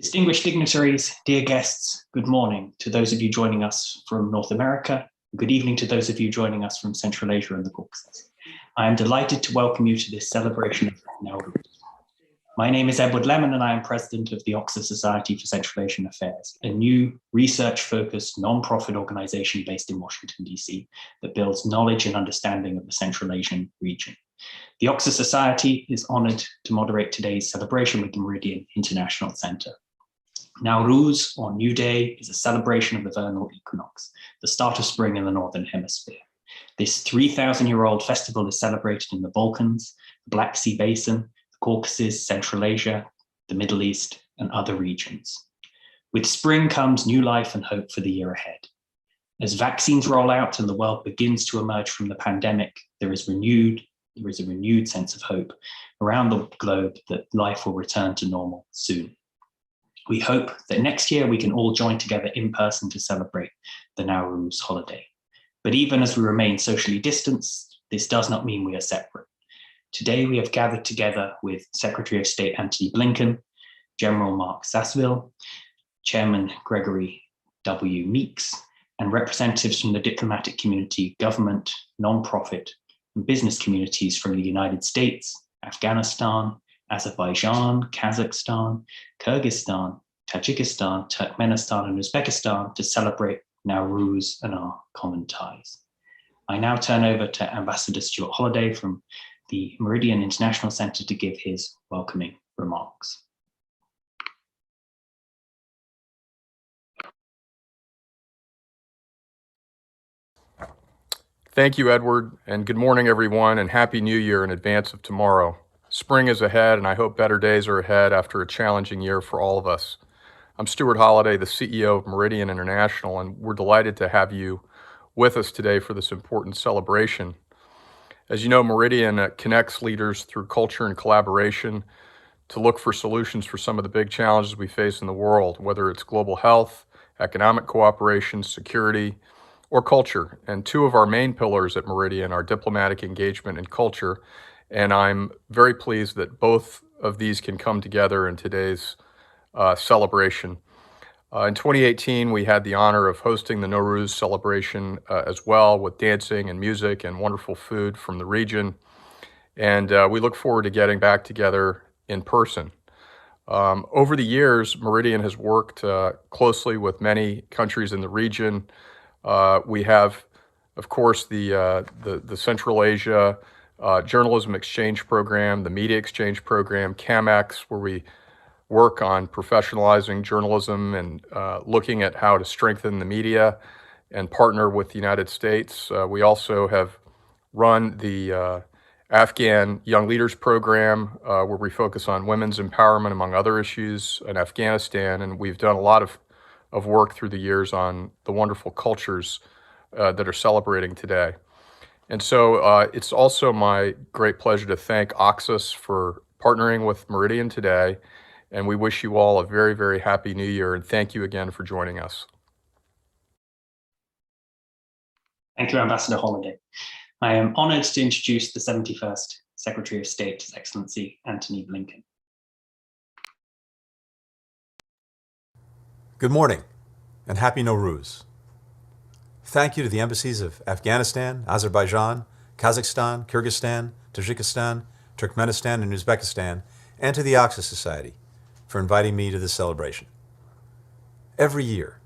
Distinguished dignitaries, dear guests, good morning to those of you joining us from North America. Good evening to those of you joining us from Central Asia and the Caucasus. I am delighted to welcome you to this celebration of Nowruz. My name is Edward Lemon and I am president of the Oxus Society for Central Asian Affairs, a new research-focused non-profit organization based in Washington, DC, that builds knowledge and understanding of the Central Asian region. The Oxus Society is honored to moderate today's celebration with the Meridian International Center. Nowruz, or New Day, is a celebration of the vernal equinox, the start of spring in the Northern Hemisphere. This 3,000-year-old festival is celebrated in the Balkans, the Black Sea Basin, the Caucasus, Central Asia, the Middle East, and other regions. With spring comes new life and hope for the year ahead. As vaccines roll out and the world begins to emerge from the pandemic, there is a renewed sense of hope around the globe that life will return to normal soon. We hope that next year we can all join together in person to celebrate the Nowruz holiday. But even as we remain socially distanced, this does not mean we are separate. Today we have gathered together with Secretary of State Antony Blinken, General Mark Sasseville, Chairman Gregory W. Meeks, and representatives from the diplomatic community, government, non-profit, and business communities from the United States, Afghanistan, Azerbaijan, Kazakhstan, Kyrgyzstan, Tajikistan, Turkmenistan, and Uzbekistan to celebrate Nowruz and our common ties. I now turn over to Ambassador Stuart Holliday from the Meridian International Center to give his welcoming remarks. Thank you, Edward, and good morning, everyone, and Happy New Year in advance of tomorrow. Spring is ahead, and I hope better days are ahead after a challenging year for all of us. I'm Stuart Holliday, the CEO of Meridian International, and we're delighted to have you with us today for this important celebration. As you know, Meridian connects leaders through culture and collaboration to look for solutions for some of the big challenges we face in the world, whether it's global health, economic cooperation, security, or culture. And two of our main pillars at Meridian are diplomatic engagement and culture. And I'm very pleased that both of these can come together in today's celebration. In 2018, we had the honor of hosting the Nowruz Celebration as well, with dancing and music and wonderful food from the region. And we look forward to getting back together in person. Over the years, Meridian has worked closely with many countries in the region. We have, of course, the Central Asia Journalism Exchange Program, the Media Exchange Program, CAMEX, where we work on professionalizing journalism and looking at how to strengthen the media and partner with the United States. We also have run the Afghan Young Leaders Program, where we focus on women's empowerment, among other issues, in Afghanistan. And we've done a lot of work through the years on the wonderful cultures that are celebrating today. And so it's also my great pleasure to thank Oxus for partnering with Meridian today. And we wish you all a very, very happy New Year. And thank you again for joining us. Thank you, Ambassador Holliday. I am honored to introduce the 71st Secretary of State, His Excellency Antony Blinken. Good morning and Happy Nowruz. Thank you to the embassies of Afghanistan, Azerbaijan, Kazakhstan, Kyrgyzstan, Tajikistan, Turkmenistan, and Uzbekistan, and to the Oxus Society for inviting me to this celebration. Every year,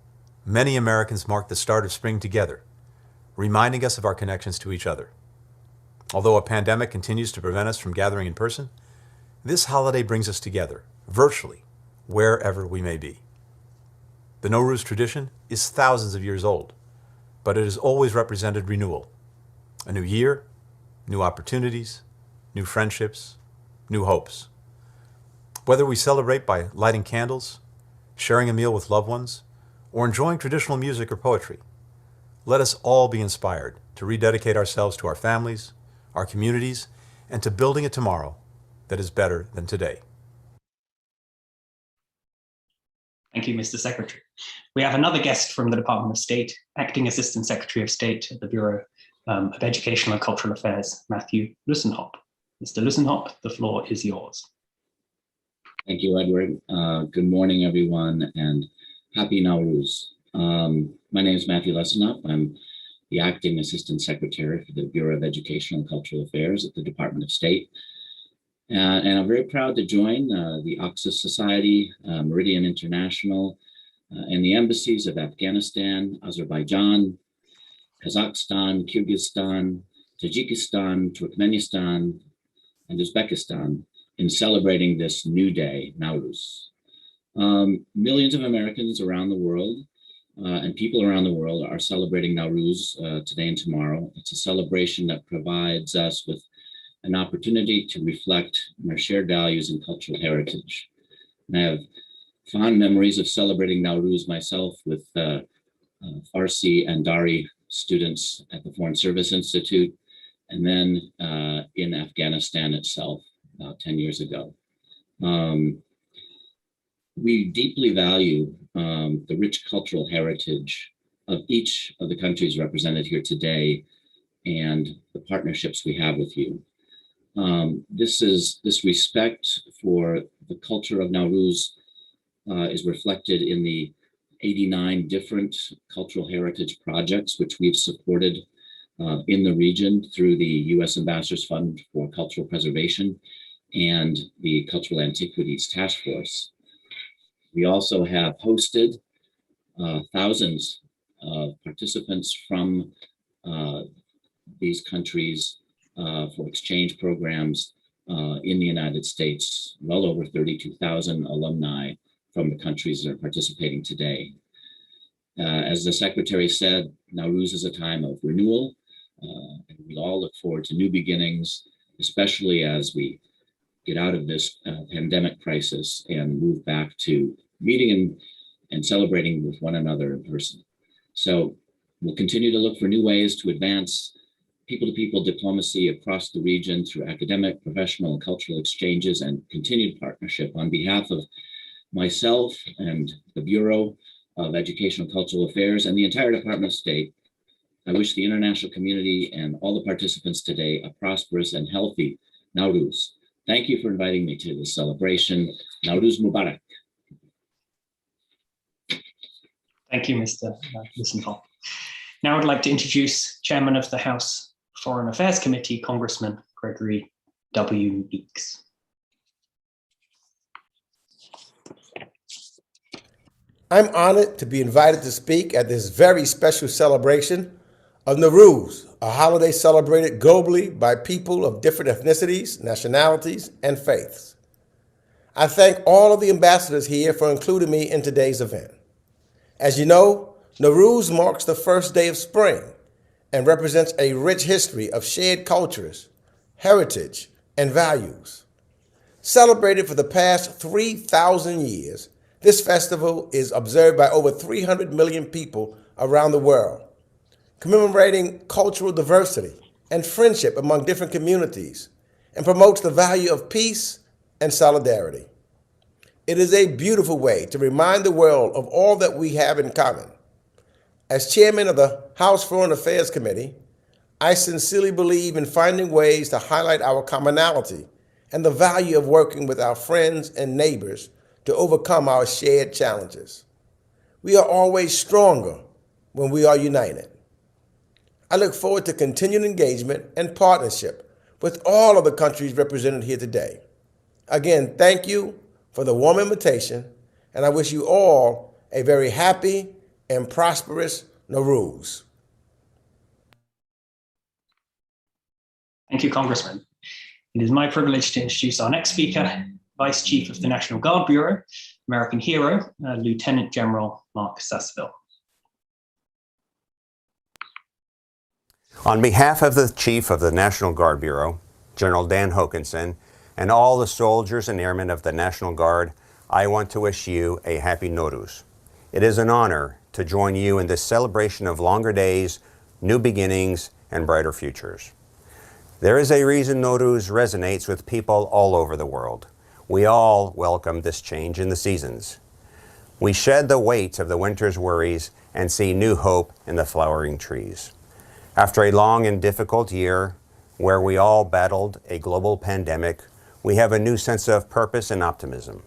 many Americans mark the start of spring together, reminding us of our connections to each other. Although a pandemic continues to prevent us from gathering in person, this holiday brings us together, virtually, wherever we may be. The Nowruz tradition is thousands of years old, but it has always represented renewal. A new year, new opportunities, new friendships, new hopes. Whether we celebrate by lighting candles, sharing a meal with loved ones, or enjoying traditional music or poetry, let us all be inspired to rededicate ourselves to our families, our communities, and to building a tomorrow that is better than today. Thank you, Mr. Secretary. We have another guest from the Department of State, Acting Assistant Secretary of State at the Bureau of Educational and Cultural Affairs, Matthew Lussenhop. Mr. Lussenhop, the floor is yours. Thank you, Edward. Good morning, everyone, and happy Nowruz. My name is Matthew Lesenoff. I'm the Acting Assistant Secretary for the Bureau of Educational and Cultural Affairs at the Department of State. And I'm very proud to join the Oxus Society, Meridian International, and the embassies of Afghanistan, Azerbaijan, Kazakhstan, Kyrgyzstan, Tajikistan, Turkmenistan, and Uzbekistan in celebrating this new day, Nowruz. Millions of Americans around the world and people around the world are celebrating Nowruz today and tomorrow. It's a celebration that provides us with an opportunity to reflect on our shared values and cultural heritage. And I have fond memories of celebrating Nowruz myself with Farsi and Dari students at the Foreign Service Institute, and then in Afghanistan itself about 10 years ago. We deeply value the rich cultural heritage of each of the countries represented here today and the partnerships we have with you. This respect for the culture of Nowruz is reflected in the 89 different cultural heritage projects which we've supported in the region through the U.S. Ambassador's Fund for Cultural Preservation and the Cultural Antiquities Task Force. We also have hosted thousands of participants from these countries for exchange programs in the United States, well over 32,000 alumni from the countries that are participating today. As the Secretary said, Nowruz is a time of renewal, and we all look forward to new beginnings, especially as we get out of this pandemic crisis and move back to meeting and celebrating with one another in person. So we'll continue to look for new ways to advance people-to-people diplomacy across the region through academic, professional, and cultural exchanges and continued partnership. On behalf of myself and the Bureau of Educational and Cultural Affairs and the entire Department of State, I wish the international community and all the participants today a prosperous and healthy Nowruz. Thank you for inviting me to this celebration. Nowruz Mubarak. Thank you, Mr. Lesenoff. Now I'd like to introduce Chairman of the House Foreign Affairs Committee, Congressman Gregory W. Meeks. I'm honored to be invited to speak at this very special celebration of Nowruz, a holiday celebrated globally by people of different ethnicities, nationalities, and faiths. I thank all of the ambassadors here for including me in today's event. As you know, Nowruz marks the first day of spring and represents a rich history of shared cultures, heritage, and values. Celebrated for the past 3,000 years, this festival is observed by over 300 million people around the world, commemorating cultural diversity and friendship among different communities, and promotes the value of peace and solidarity. It is a beautiful way to remind the world of all that we have in common. As chairman of the House Foreign Affairs Committee, I sincerely believe in finding ways to highlight our commonality and the value of working with our friends and neighbors to overcome our shared challenges. We are always stronger when we are united. I look forward to continued engagement and partnership with all of the countries represented here today. Again, thank you for the warm invitation, and I wish you all a very happy and prosperous Nowruz. Thank you, Congressman. It is my privilege to introduce our next speaker, Vice Chief of the National Guard Bureau, American hero, Lieutenant General Mark Sasseville. On behalf of the Chief of the National Guard Bureau, General Dan Hokanson, and all the soldiers and airmen of the National Guard, I want to wish you a happy Nowruz. It is an honor to join you in this celebration of longer days, new beginnings, and brighter futures. There is a reason Nowruz resonates with people all over the world. We all welcome this change in the seasons. We shed the weight of the winter's worries and see new hope in the flowering trees. After a long and difficult year, where we all battled a global pandemic, we have a new sense of purpose and optimism.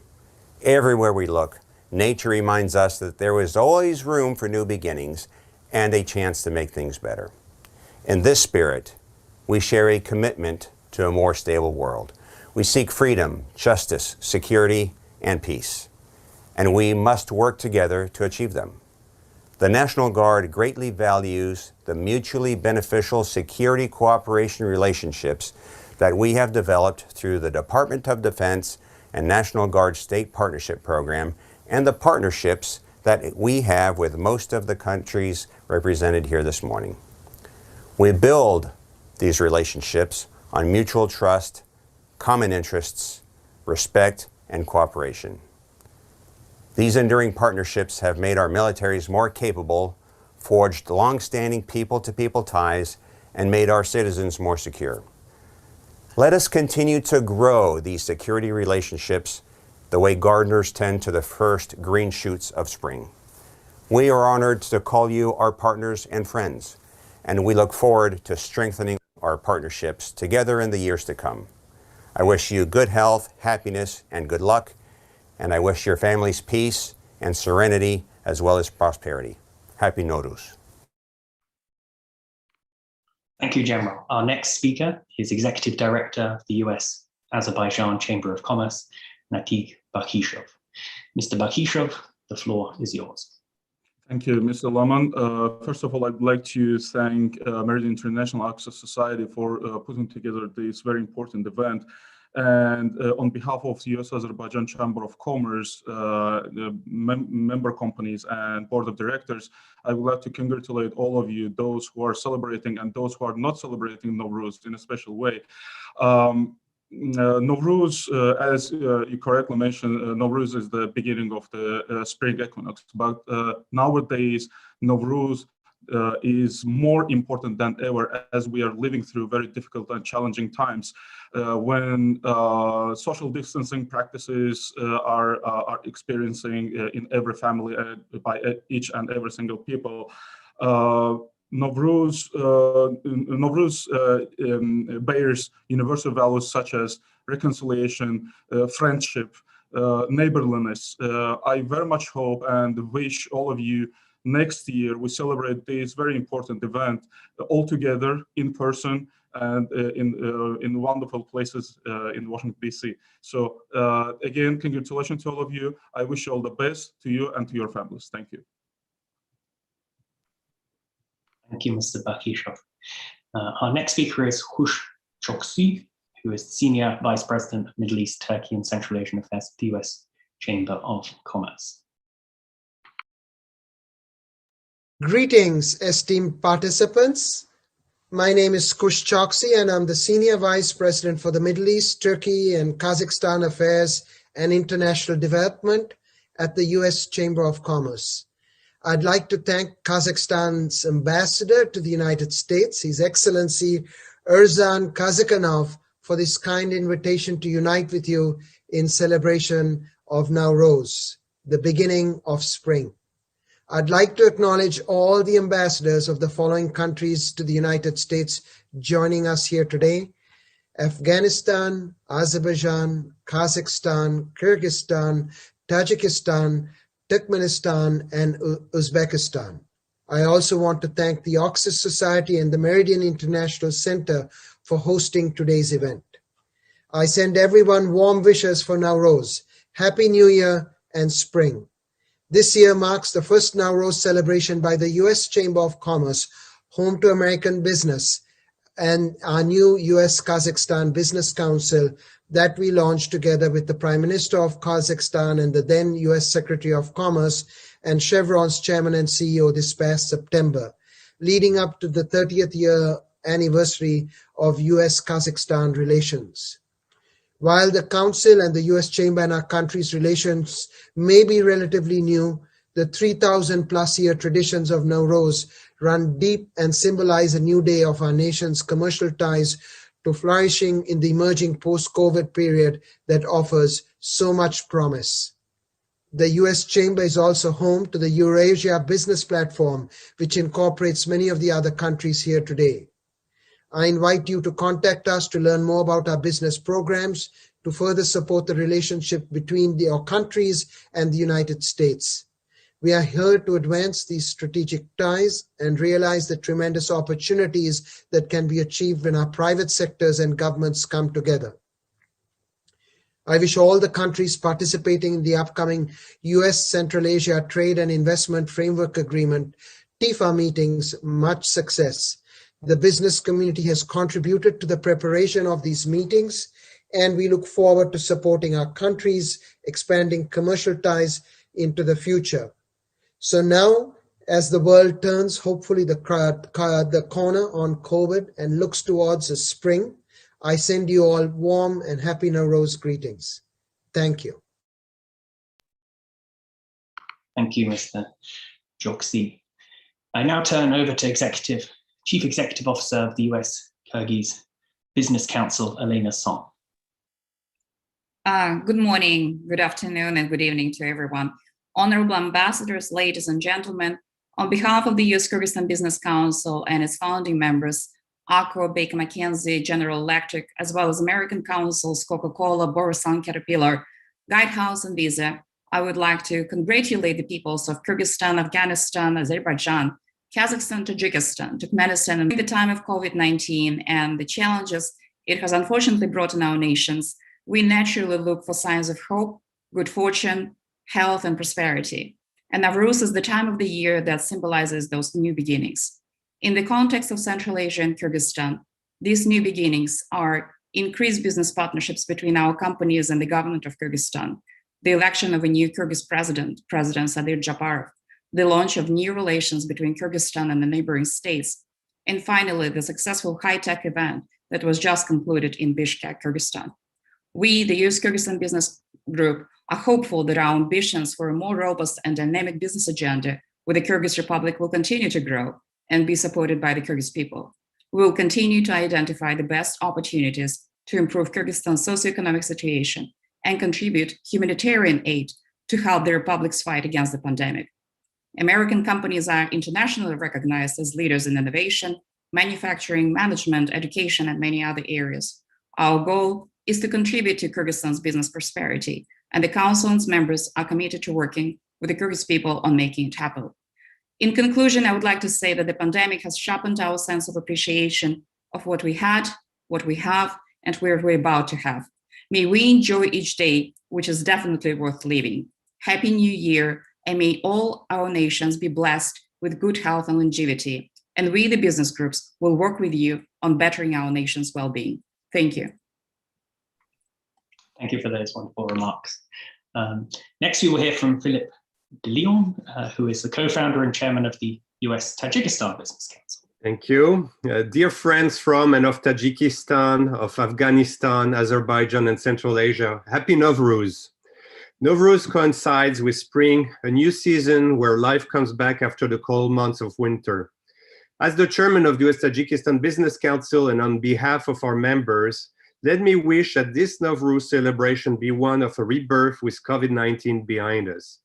Everywhere we look, nature reminds us that there is always room for new beginnings and a chance to make things better. In this spirit, we share a commitment to a more stable world. We seek freedom, justice, security, and peace, and we must work together to achieve them. The National Guard greatly values the mutually beneficial security cooperation relationships that we have developed through the Department of Defense and National Guard State Partnership Program and the partnerships that we have with most of the countries represented here this morning. We build these relationships on mutual trust, common interests, respect, and cooperation. These enduring partnerships have made our militaries more capable, forged long-standing people-to-people ties, and made our citizens more secure. Let us continue to grow these security relationships the way gardeners tend to the first green shoots of spring. We are honored to call you our partners and friends, and we look forward to strengthening our partnerships together in the years to come. I wish you good health, happiness, and good luck, and I wish your families peace and serenity as well as prosperity. Happy Nowruz. Thank you, General. Our next speaker is Executive Director of the US Azerbaijan Chamber of Commerce, Natik Bakhishov. Mr. Bakhishov, the floor is yours. Thank you, Mr. Laman. First of all, I'd like to thank Meridian International Oxus Society for putting together this very important event. And on behalf of the US Azerbaijan Chamber of Commerce, the member companies and board of directors, I would like to congratulate all of you, those who are celebrating and those who are not celebrating Nowruz in a special way. Nowruz, as you correctly mentioned, Nowruz is the beginning of the spring equinox. But nowadays, Nowruz is more important than ever as we are living through very difficult and challenging times when social distancing practices are experiencing in every family by each and every single people. Nowruz bears universal values such as reconciliation, friendship, neighborliness. I very much hope and wish all of you next year we celebrate this very important event all together in person and in wonderful places in Washington, D.C. So again, congratulations to all of you. I wish you all the best to you and to your families. Thank you. Thank you, Mr. Bakhishov. Our next speaker is Hush Choksi, who is Senior Vice President of Middle East, Turkey and Central Asian Affairs at the US Chamber of Commerce. Greetings, esteemed participants. My name is Kush Choksi, and I'm the Senior Vice President for the Middle East, Turkey and Kazakhstan Affairs and International Development at the US Chamber of Commerce. I'd like to thank Kazakhstan's ambassador to the United States, His Excellency Erzan Kazakhanov, for this kind invitation to unite with you in celebration of Nowruz, the beginning of spring. I'd like to acknowledge all the ambassadors of the following countries to the United States joining us here today: Afghanistan, Azerbaijan, Kazakhstan, Kyrgyzstan, Tajikistan, Turkmenistan, and Uzbekistan. I also want to thank the Oxus Society and the Meridian International Center for hosting today's event. I send everyone warm wishes for Nowruz, Happy New Year and Spring. This year marks the first Nowruz celebration by the US Chamber of Commerce, home to American business, and our new US-Kazakhstan Business Council that we launched together with the Prime Minister of Kazakhstan and the then US Secretary of Commerce and Chevron's Chairman and CEO this past September, leading up to the 30th year anniversary of US-Kazakhstan relations. While the Council and the US Chamber and our country's relations may be relatively new, the 3,000 plus year traditions of Nowruz run deep and symbolize a new day of our nation's commercial ties to flourishing in the emerging post-COVID period that offers so much promise. The US Chamber is also home to the Eurasia Business Platform, which incorporates many of the other countries here today. I invite you to contact us to learn more about our business programs, to further support the relationship between our countries and the United States. We are here to advance these strategic ties and realize the tremendous opportunities that can be achieved when our private sectors and governments come together. I wish all the countries participating in the upcoming US Central Asia Trade and Investment Framework Agreement TIFA meetings much success. The business community has contributed to the preparation of these meetings, and we look forward to supporting our countries, expanding commercial ties into the future. So now, as the world turns hopefully the corner on COVID and looks towards the spring, I send you all warm and happy Nowruz greetings. Thank you. Thank you, Mr. Joksi. I now turn over to Chief Executive Officer of the US Kyrgyz Business Council, Elena Song. Good morning, good afternoon, and good evening to everyone. Honorable ambassadors, ladies and gentlemen, on behalf of the US Kyrgyzstan Business Council and its founding members, Accor, Baker McKenzie, General Electric, as well as American councils, Coca-Cola, Borissan, Caterpillar, Guidehouse, and Visa, I would like to congratulate the peoples of Kyrgyzstan, Afghanistan, Azerbaijan, Kazakhstan, Tajikistan, Turkmenistan, in the time of COVID-19 and the challenges it has unfortunately brought in our nations. We naturally look for signs of hope, good fortune, health, and prosperity. And Nowruz is the time of the year that symbolizes those new beginnings. In the context of Central Asia and Kyrgyzstan, these new beginnings are increased business partnerships between our companies and the government of Kyrgyzstan, the election of a new Kyrgyz president, President Sadir Japarov, the launch of new relations between Kyrgyzstan and the neighboring states, and finally, the successful high-tech event that was just concluded in Bishkek, Kyrgyzstan. We, the US Kyrgyzstan Business Group, are hopeful that our ambitions for a more robust and dynamic business agenda with the Kyrgyz Republic will continue to grow and be supported by the Kyrgyz people. We will continue to identify the best opportunities to improve Kyrgyzstan's socioeconomic situation and contribute humanitarian aid to help the republic's fight against the pandemic. American companies are internationally recognized as leaders in innovation, manufacturing, management, education, and many other areas. Our goal is to contribute to Kyrgyzstan's business prosperity, and the Council and its members are committed to working with the Kyrgyz people on making it happen. In conclusion, I would like to say that the pandemic has sharpened our sense of appreciation of what we had, what we have, and where we're about to have. May we enjoy each day, which is definitely worth living. Happy New Year, and may all our nations be blessed with good health and longevity. And we, the business groups, will work with you on bettering our nation's well-being. Thank you. Thank you for those wonderful remarks. Next, we will hear from Philip de Leon, who is the co-founder and chairman of the US Tajikistan Business Council. Thank you. Dear friends from and of Tajikistan, of Afghanistan, Azerbaijan, and Central Asia, happy Nowruz. Nowruz coincides with spring, a new season where life comes back after the cold months of winter. As the chairman of the US Tajikistan Business Council and on behalf of our members, let me wish that this Nowruz celebration be one of a rebirth with COVID-19 behind us.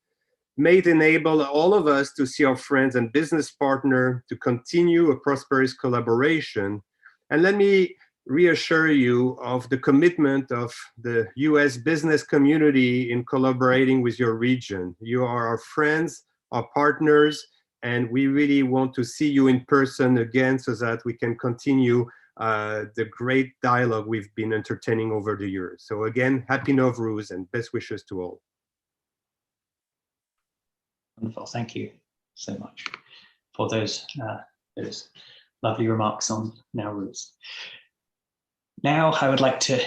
May it enable all of us to see our friends and business partner to continue a prosperous collaboration. And let me reassure you of the commitment of the US business community in collaborating with your region. You are our friends, our partners, and we really want to see you in person again so that we can continue the great dialogue we've been entertaining over the years. So again, happy Nowruz and best wishes to all. Wonderful, thank you so much for those lovely remarks on Nowruz. Now I would like to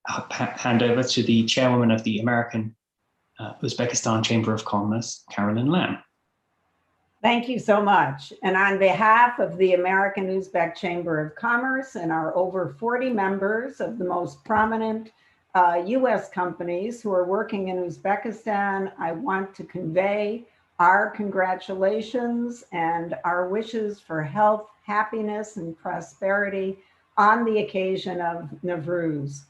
hand over to the chairwoman of the American Uzbekistan Chamber of Commerce, Carolyn Lamb. Thank you so much. And on behalf of the American Uzbek Chamber of Commerce and our over 40 members of the most prominent US companies who are working in Uzbekistan, I want to convey our congratulations and our wishes for health, happiness, and prosperity on the occasion of Nowruz.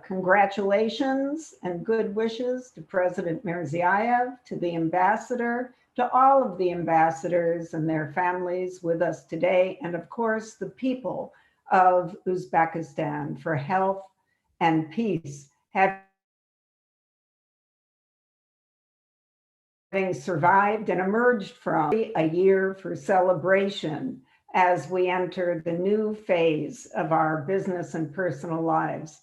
Congratulations and good wishes to President Mirziyoyev, to the ambassador, to all of the ambassadors and their families with us today, and of course, the people of Uzbekistan for health and peace, having survived and emerged from a year for celebration as we enter the new phase of our business and personal lives.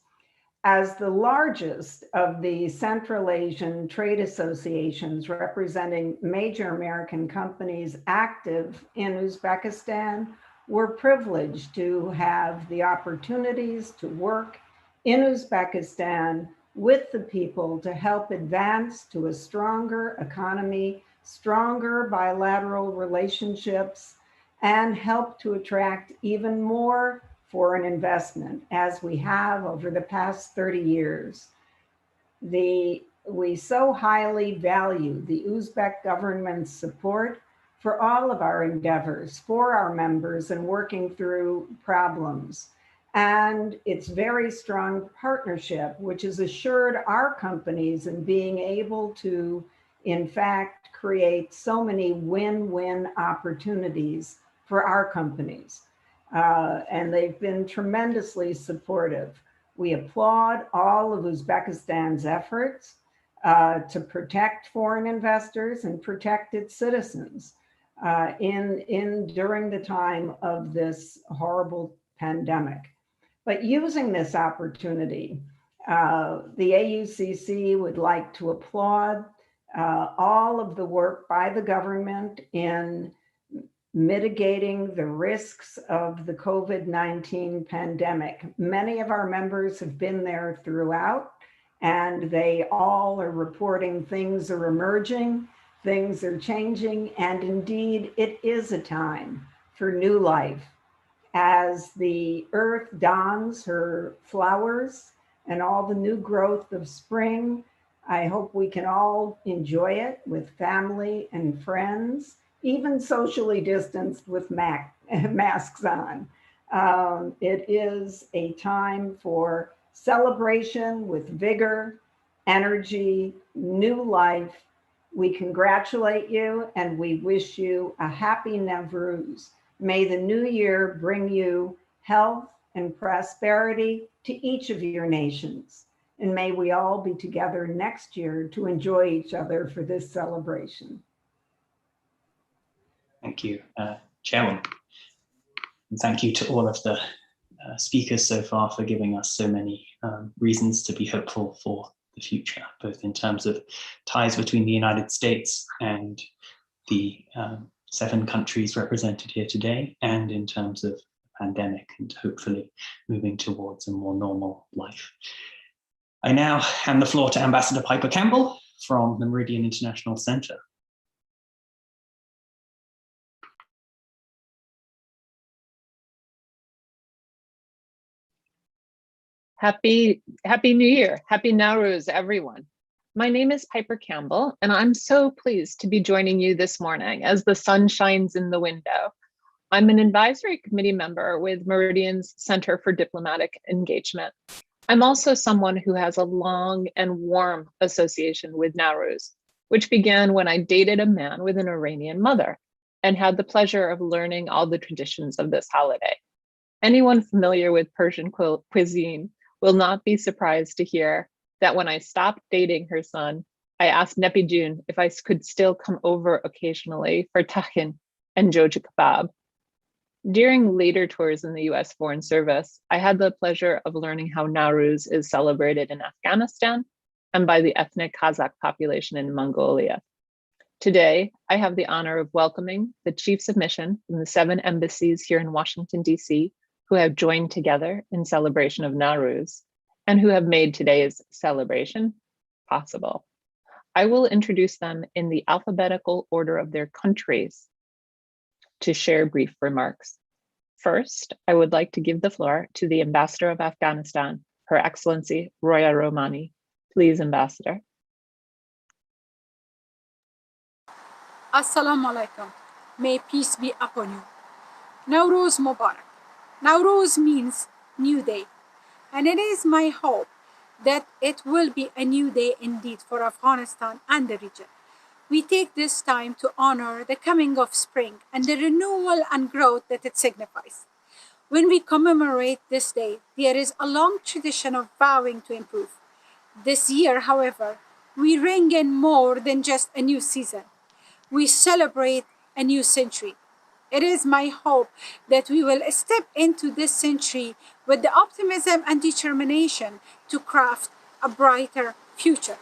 As the largest of the Central Asian trade associations representing major American companies active in Uzbekistan, we're privileged to have the opportunities to work in Uzbekistan with the people to help advance to a stronger economy, stronger bilateral relationships, and help to attract even more foreign investment as we have over the past 30 years. We so highly value the Uzbek government's support for all of our endeavors, for our members and working through problems. And its very strong partnership, which has assured our companies in being able to, in fact, create so many win-win opportunities for our companies. And they've been tremendously supportive. We applaud all of Uzbekistan's efforts to protect foreign investors and protect its citizens during the time of this horrible pandemic. But using this opportunity, the AUCC would like to applaud all of the work by the government in mitigating the risks of the COVID-19 pandemic. Many of our members have been there throughout, and they all are reporting things are emerging, things are changing, and indeed it is a time for new life. As the earth dons her flowers and all the new growth of spring, I hope we can all enjoy it with family and friends, even socially distanced with masks on. It is a time for celebration with vigor, energy, new life. We congratulate you and we wish you a happy Nowruz. May the new year bring you health and prosperity to each of your nations. And may we all be together next year to enjoy each other for this celebration. Thank you, Chairwoman. And thank you to all of the speakers so far for giving us so many reasons to be hopeful for the future, both in terms of ties between the United States and the 7 countries represented here today, and in terms of the pandemic and hopefully moving towards a more normal life. I now hand the floor to Ambassador Piper Campbell from the Meridian International Center. Happy New Year. Happy Nowruz, everyone. My name is Piper Campbell, and I'm so pleased to be joining you this morning as the sun shines in the window. I'm an advisory committee member with Meridian's Center for Diplomatic Engagement. I'm also someone who has a long and warm association with Nowruz, which began when I dated a man with an Iranian mother and had the pleasure of learning all the traditions of this holiday. Anyone familiar with Persian cuisine will not be surprised to hear that when I stopped dating her son, I asked Nepijun if I could still come over occasionally for tahin and joja kebab. During later tours in the US Foreign Service, I had the pleasure of learning how Nowruz is celebrated in Afghanistan and by the ethnic Kazakh population in Mongolia. Today, I have the honor of welcoming the chiefs of mission from the 7 embassies here in Washington, DC, who have joined together in celebration of Nowruz and who have made today's celebration possible. I will introduce them in the alphabetical order of their countries to share brief remarks. First, I would like to give the floor to the Ambassador of Afghanistan, Her Excellency Roya Romani. Please, Ambassador. Assalamu alaikum. May peace be upon you. Nowruz Mubarak. Nowruz means new day, and it is my hope that it will be a new day indeed for Afghanistan and the region. We take this time to honor the coming of spring and the renewal and growth that it signifies. When we commemorate this day, there is a long tradition of vowing to improve. This year, however, we ring in more than just a new season. We celebrate a new century. It is my hope that we will step into this century with the optimism and determination to craft a brighter future.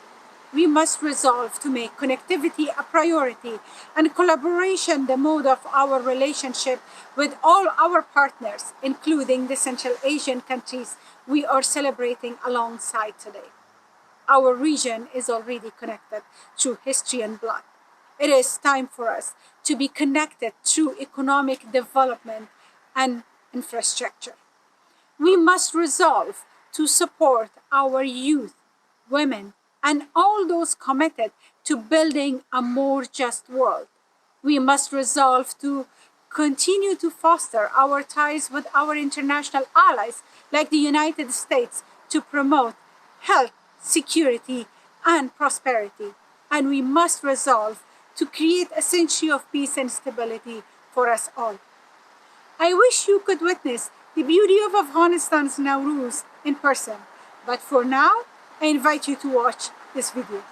We must resolve to make connectivity a priority and collaboration the mode of our relationship with all our partners, including the Central Asian countries we are celebrating alongside today. Our region is already connected through history and blood. It is time for us to be connected through economic development and infrastructure. We must resolve to support our youth, women, and all those committed to building a more just world. We must resolve to continue to foster our ties with our international allies like the United States to promote health, security, and prosperity. And we must resolve to create a century of peace and stability for us all. I wish you could witness the beauty of Afghanistan's Nowruz in person, but for now, I invite you to watch this video.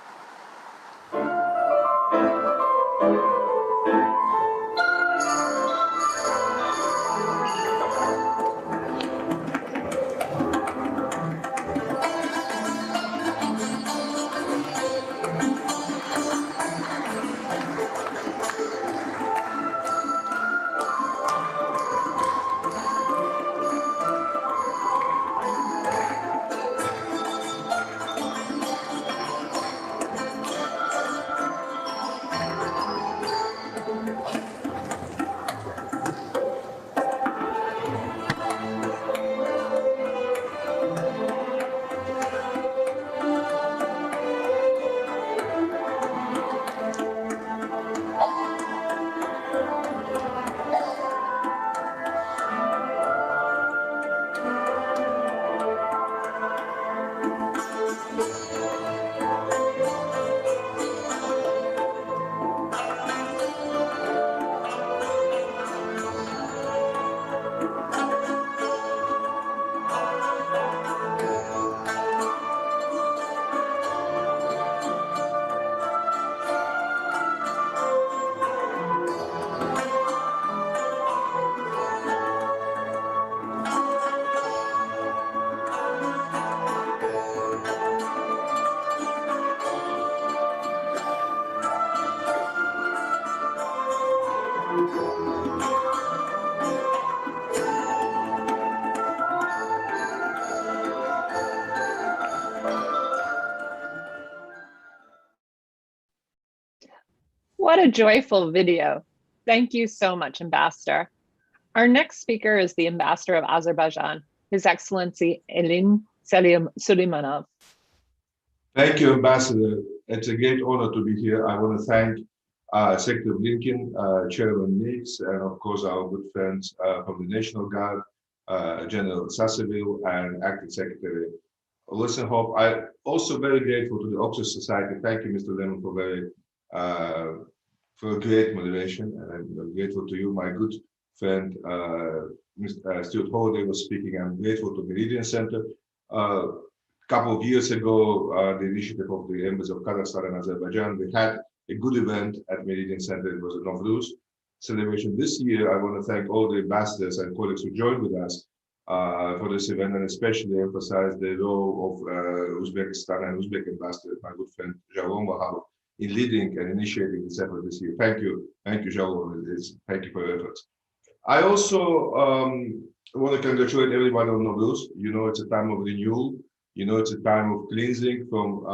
What a joyful video. Thank you so much, Ambassador. Our next speaker is the Ambassador of Azerbaijan, His Excellency Elin Suleimanov. Thank you, Ambassador. It's a great honor to be here. I want to thank Secretary Blinken, Chairman Nix, and of course our good friends from the National Guard, General Sasseville, and Acting Secretary Listenhoff. I'm also very grateful to the Oxus Society. Thank you, Mr. Lemon, for a great moderation, and I'm grateful to you, my good friend Mr. Stuart Holiday was speaking. I'm grateful to Meridian Center. A couple of years ago, the initiative of the embassies of Kazakhstan and Azerbaijan, we had a good event at Meridian Center. It was a Nowruz celebration. This year, I want to thank all the ambassadors and colleagues who joined with us for this event, and especially emphasize the role of Uzbekistan and Uzbek ambassador, my good friend Jalom Wahab, in leading and initiating this effort this year. Thank you, Jalom. Thank you for your efforts. I also want to congratulate everybody on Nowruz. You know, it's a time of renewal. You know, it's a time of cleansing from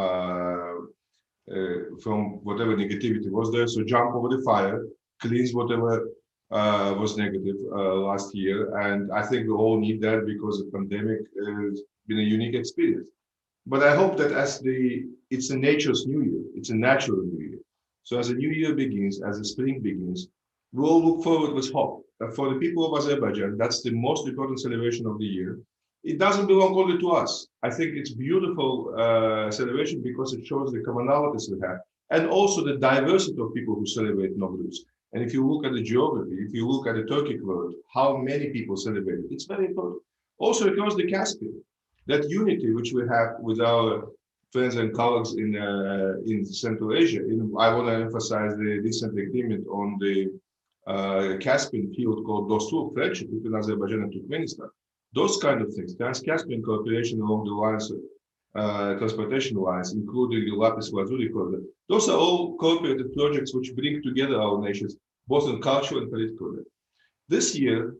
whatever negativity was there. So jump over the fire, cleanse whatever was negative last year. And I think we all need that because the pandemic has been a unique experience. But I hope that it's a nature's new year, it's a natural new year. So as a new year begins, as the spring begins, we all look forward with hope. For the people of Azerbaijan, that's the most important celebration of the year. It doesn't belong only to us. I think it's beautiful celebration because it shows the commonalities we have, and also the diversity of people who celebrate Nowruz. And if you look at the geography, if you look at the Turkic world, how many people celebrate it, it's very important. Also across the Caspian, that unity which we have with our friends and colleagues in Central Asia. I want to emphasize the recent agreement on the Caspian field called Dostluk, friendship between Azerbaijan and Turkmenistan. Those kind of things, Trans-Caspian cooperation along the lines of transportation lines, including the Lapis Lazuli corridor. Those are all cooperative projects which bring together our nations, both in cultural and political level. This year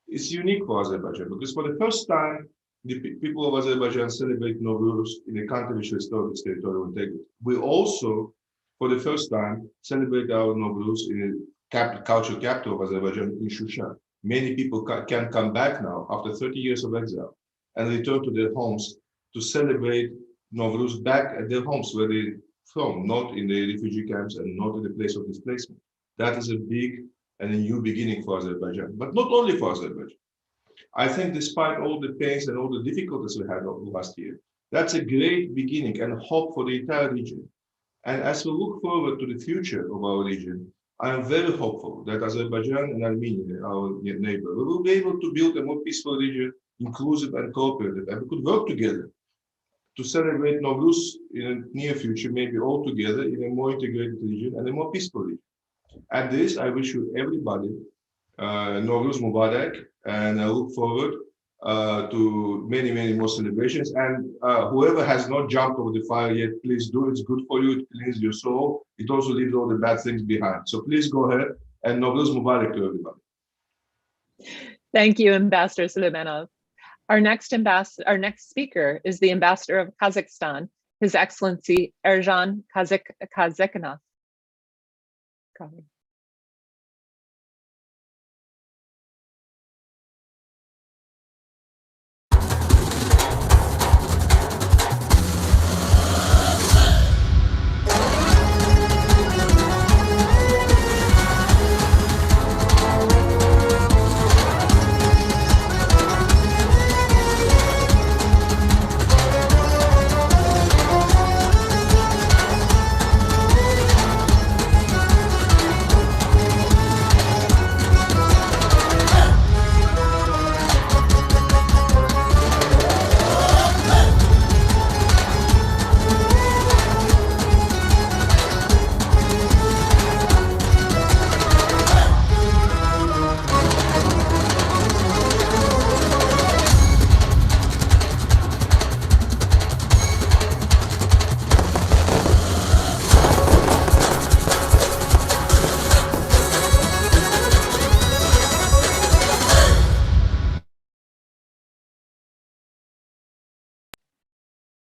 is unique for Azerbaijan because for the first time, the people of Azerbaijan celebrate Nowruz in a country which restores its territorial integrity. We also, for the first time, celebrate our Nowruz in the cultural capital of Azerbaijan, in Shushan. Many people can come back now after 30 years of exile and return to their homes to celebrate Nowruz back at their homes where they're from, not in the refugee camps and not in the place of displacement. That is a big and a new beginning for Azerbaijan, but not only for Azerbaijan. I think despite all the pains and all the difficulties we had last year, that's a great beginning and hope for the entire region. And as we look forward to the future of our region, I am very hopeful that Azerbaijan and Armenia, our neighbor, we will be able to build a more peaceful region, inclusive and cooperative, and we could work together to celebrate Nowruz in the near future, maybe all together in a more integrated region and a more peaceful region. At this, I wish you everybody Nowruz Mubarak, and I look forward to many, many more celebrations. And whoever has not jumped over the fire yet, please do. It's good for you. It cleans your soul. It also leaves all the bad things behind. So please go ahead and Nowruz Mubarak to everybody. Thank you, Ambassador Suleimanov. Our next speaker is the Ambassador of Kazakhstan, His Excellency Erjan Kazakhanov.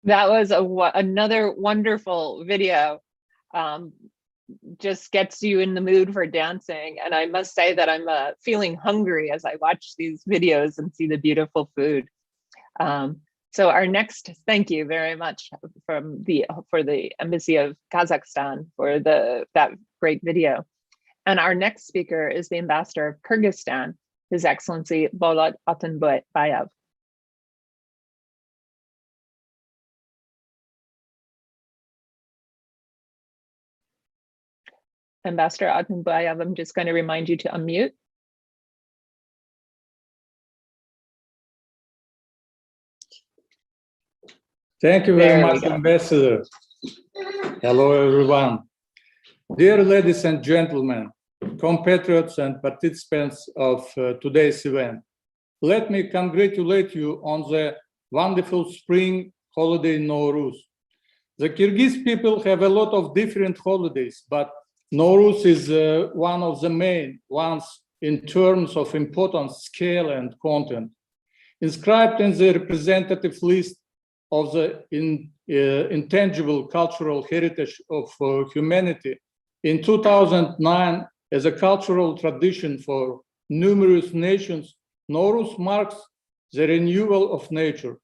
That was another wonderful video. Just gets you in the mood for dancing. And I must say that I'm feeling hungry as I watch these videos and see the beautiful food. So our next, thank you very much for the Embassy of Kazakhstan for that great video. And our next speaker is the Ambassador of Kyrgyzstan, His Excellency Bolat Atunbayev. Ambassador Atunbayev, I'm just going to remind you to unmute. Thank you very much, Ambassador. Hello, everyone. Dear ladies and gentlemen, compatriots and participants of today's event, let me congratulate you on the wonderful spring holiday Nowruz. The Kyrgyz people have a lot of different holidays, but Nowruz is one of the main ones in terms of importance, scale, and content. Inscribed in the representative list of the intangible cultural heritage of humanity in 2009 as a cultural tradition for numerous nations, Nowruz marks the renewal of nature.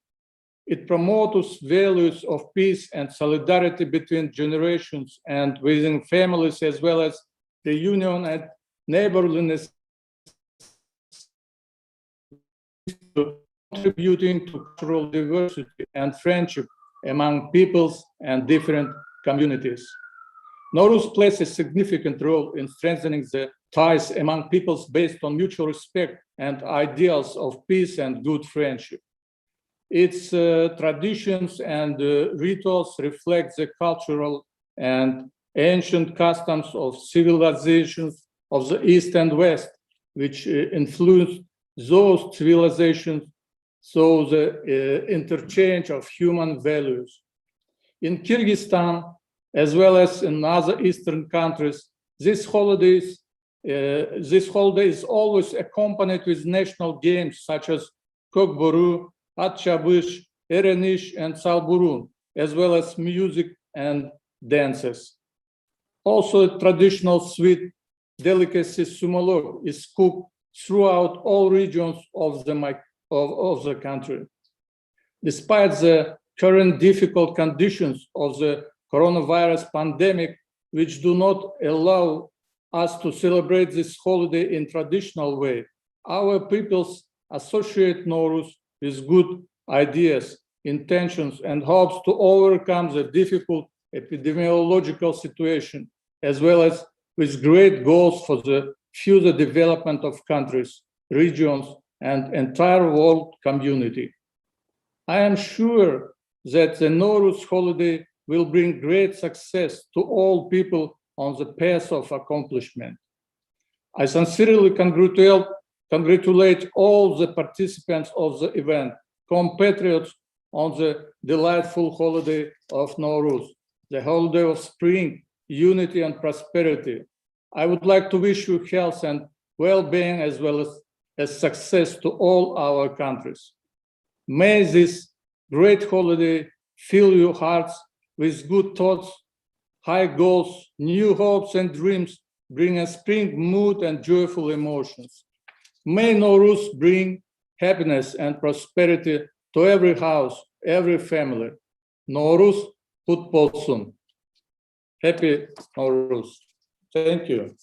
It promotes values of peace and solidarity between generations and within families, as well as the union and neighborliness, contributing to cultural diversity and friendship among peoples and different communities. Nowruz plays a significant role in strengthening the ties among peoples based on mutual respect and ideals of peace and good friendship. Its traditions and rituals reflect the cultural and ancient customs of civilizations of the East and West, which influenced those civilizations through the interchange of human values. In Kyrgyzstan, as well as in other Eastern countries, this holiday is always accompanied with national games such as Kokboru, Atchabush, Erenish, and Salburun, as well as music and dances. Also, a traditional sweet delicacy sumolog is cooked throughout all regions of the country. Despite the current difficult conditions of the coronavirus pandemic, which do not allow us to celebrate this holiday in traditional way, our peoples associate Nowruz with good ideas, intentions, and hopes to overcome the difficult epidemiological situation, as well as with great goals for the future development of countries, regions, and entire world community. I am sure that the Nowruz holiday will bring great success to all people on the path of accomplishment. I sincerely congratulate all the participants of the event, compatriots, on the delightful holiday of Nowruz, the holiday of spring, unity, and prosperity. I would like to wish you health and well-being, as well as success to all our countries. May this great holiday fill your hearts with good thoughts, high goals, new hopes and dreams, bring a spring mood and joyful emotions. May Nowruz bring happiness and prosperity to every house, every family. Nowruz kutlu olsun. Happy Nowruz. Thank you.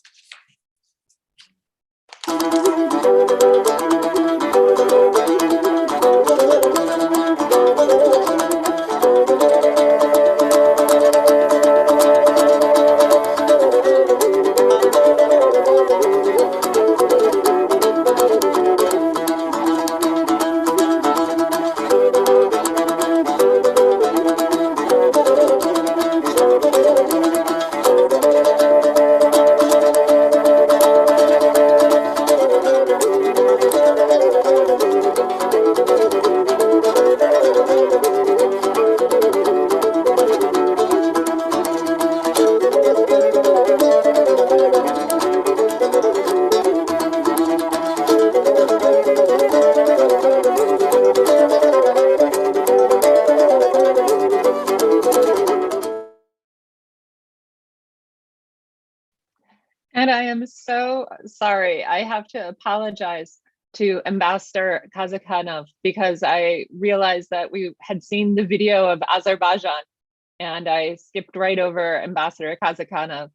And I am so sorry. I have to apologize to Ambassador Kazakhanov because I realized that we had seen the video of Azerbaijan and I skipped right over Ambassador Kazakhanov.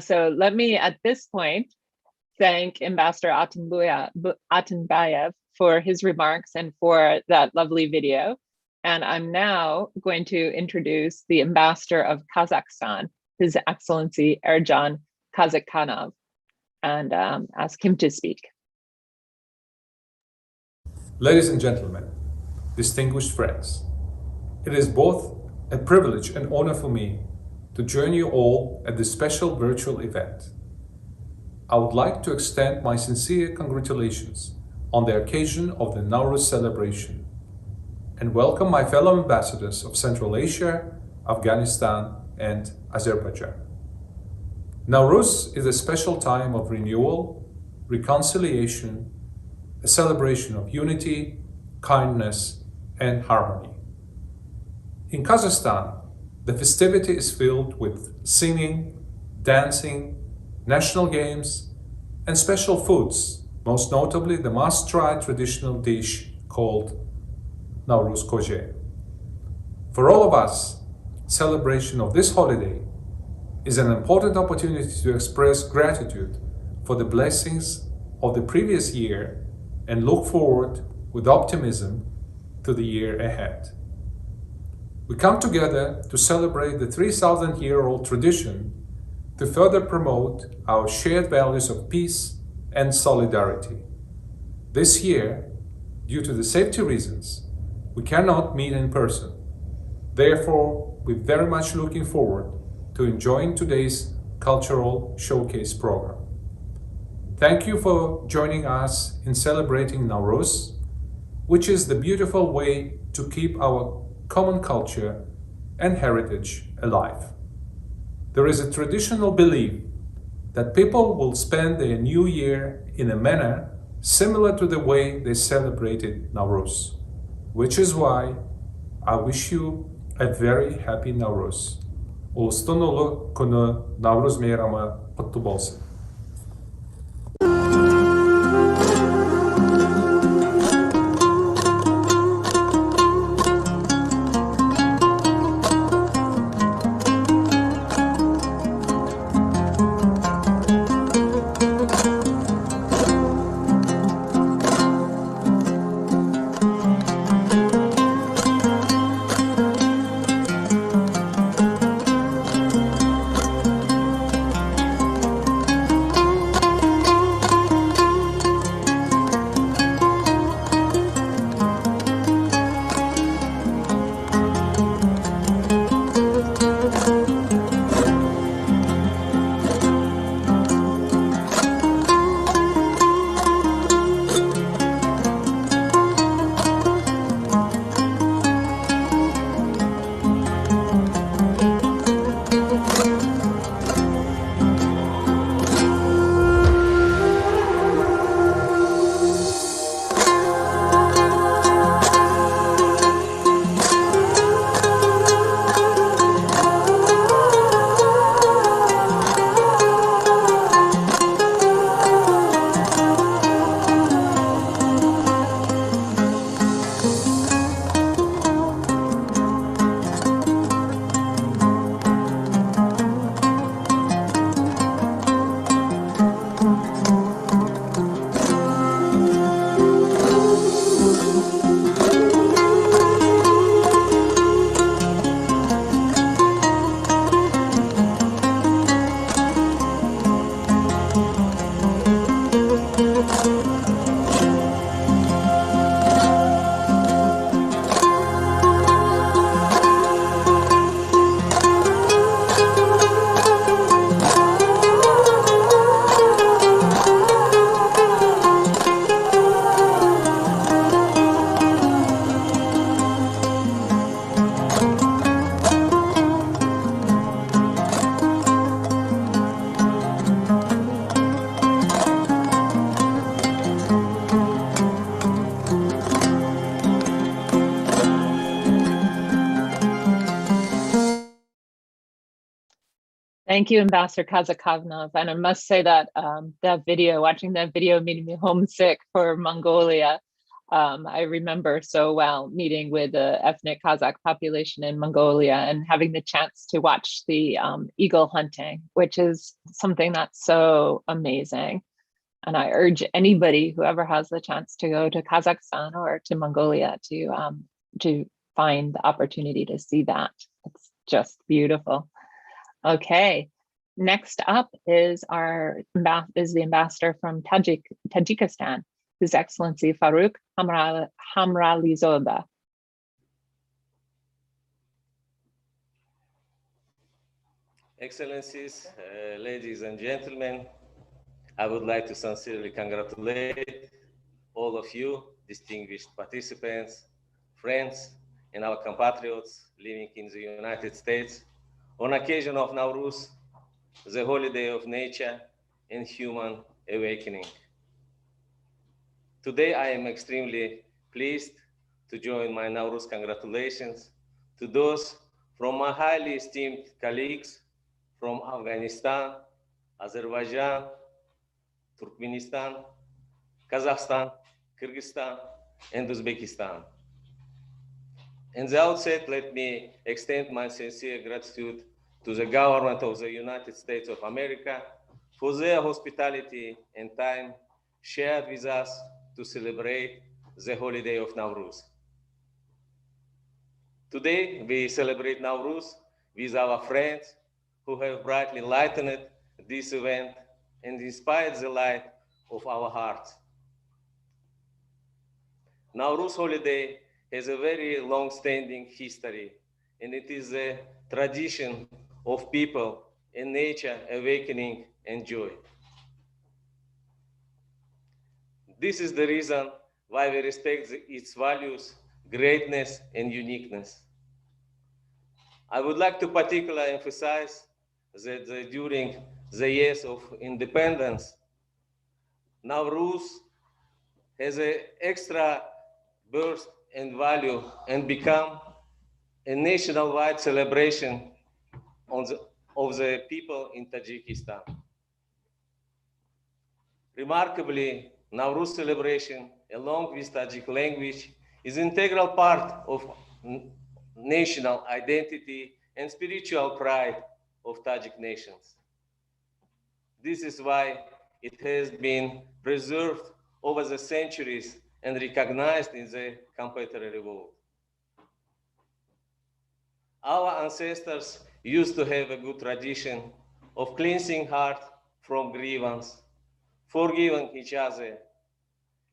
So let me at this point thank Ambassador Atenbayev for his remarks and for that lovely video. And I'm now going to introduce the Ambassador of Kazakhstan, His Excellency Erjan Kazakhanov, and ask him to speak. Ladies and gentlemen, distinguished friends, it is both a privilege and honor for me to join you all at this special virtual event. I would like to extend my sincere congratulations on the occasion of the Nowruz Celebration and welcome my fellow ambassadors of Central Asia, Afghanistan, and Azerbaijan. Nowruz is a special time of renewal, reconciliation, a celebration of unity, kindness, and harmony. In Kazakhstan, the festivity is filled with singing, dancing, national games, and special foods, most notably the must-try traditional dish called Nowruz Koje. For all of us, celebration of this holiday is an important opportunity to express gratitude for the blessings of the previous year and look forward with optimism to the year ahead. We come together to celebrate the 3,000-year-old tradition to further promote our shared values of peace and solidarity. This year, due to the safety reasons, we cannot meet in person. Therefore, we're very much looking forward to enjoying today's cultural showcase program. Thank you for joining us in celebrating Nowruz, which is the beautiful way to keep our common culture and heritage alive. There is a traditional belief that people will spend their new year in a manner similar to the way they celebrated Nowruz, which is why I wish you a very happy Nowruz. Улустун улу күнү Nowruz мейрамы кутту болсун. Thank you, Ambassador Kazakhanov. And I must say that watching that video made me homesick for Mongolia. I remember so well meeting with the ethnic Kazakh population in Mongolia and having the chance to watch the eagle hunting, which is something that's so amazing. And I urge anybody, whoever has the chance to go to Kazakhstan or to Mongolia to find the opportunity to see that. It's just beautiful. Okay, next up is the ambassador from Tajikistan, His Excellency Faruk Hamralizoda. Excellencies, ladies and gentlemen, I would like to sincerely congratulate all of you, distinguished participants, friends, and our compatriots living in the United States on occasion of Nowruz, the holiday of nature and human awakening. Today, I am extremely pleased to join my Nowruz congratulations to those from my highly esteemed colleagues from Afghanistan, Azerbaijan, Turkmenistan, Kazakhstan, Kyrgyzstan, and Uzbekistan. In the outset, let me extend my sincere gratitude to the government of the United States of America for their hospitality and time shared with us to celebrate the holiday of Nowruz. Today, we celebrate Nowruz with our friends who have brightly lightened this event and inspired the light of our hearts. Nowruz holiday has a very long-standing history, and it is a tradition of people and nature awakening and joy. This is the reason why we respect its values, greatness, and uniqueness. I would like to particularly emphasize that during the years of independence, Nowruz has an extra burst and value and become a nationwide celebration of the people in Tajikistan. Remarkably, Nowruz celebration, along with Tajik language, is an integral part of national identity and spiritual pride of Tajik nations. This is why it has been preserved over the centuries and recognized in the contemporary world. Our ancestors used to have a good tradition of cleansing heart from grievance, forgiving each other,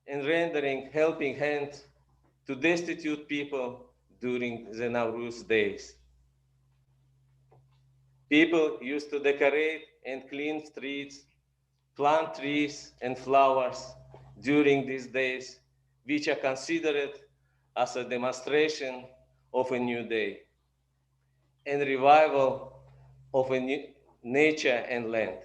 and rendering helping hands to destitute people during the Nowruz days. People used to decorate and clean streets, plant trees and flowers during these days, which are considered as a demonstration of a new day and revival of a new nature and land.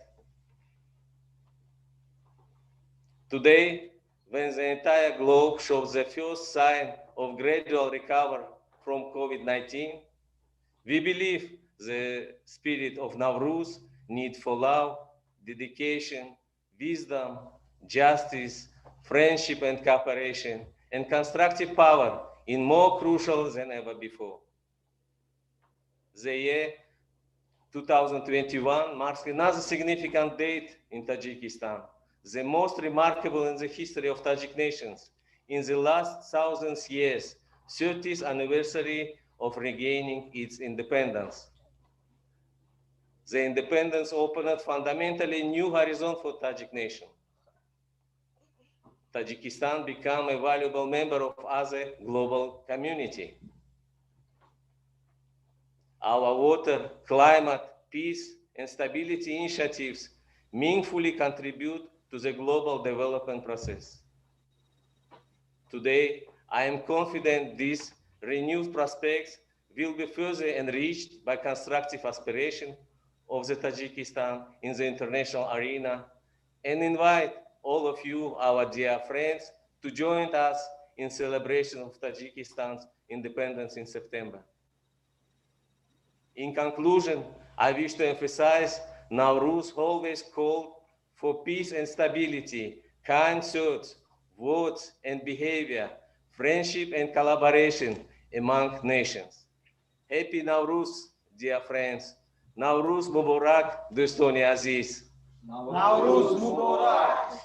Today, when the entire globe shows the first sign of gradual recovery from COVID-19, we believe the spirit of Nowruz need for love, dedication, wisdom, justice, friendship and cooperation, and constructive power is more crucial than ever before. The year 2021 marks another significant date in Tajikistan, the most remarkable in the history of Tajik nations. In the last 1,000 years, 30th anniversary of regaining its independence. The independence opened a fundamentally new horizon for Tajik nation. Tajikistan became a valuable member of other global community. Our water, climate, peace, and stability initiatives meaningfully contribute to the global development process. Today, I am confident these renewed prospects will be further enriched by constructive aspiration of the Tajikistan in the international arena, and invite all of you, our dear friends, to join us in celebration of Tajikistan's independence in September. In conclusion, I wish to emphasize Nowruz always called for peace and stability, kind thoughts, words and behavior, friendship and collaboration among nations. Happy Nowruz, dear friends. Nowruz Mubarak, Dostoni Aziz. Nowruz Mubarak.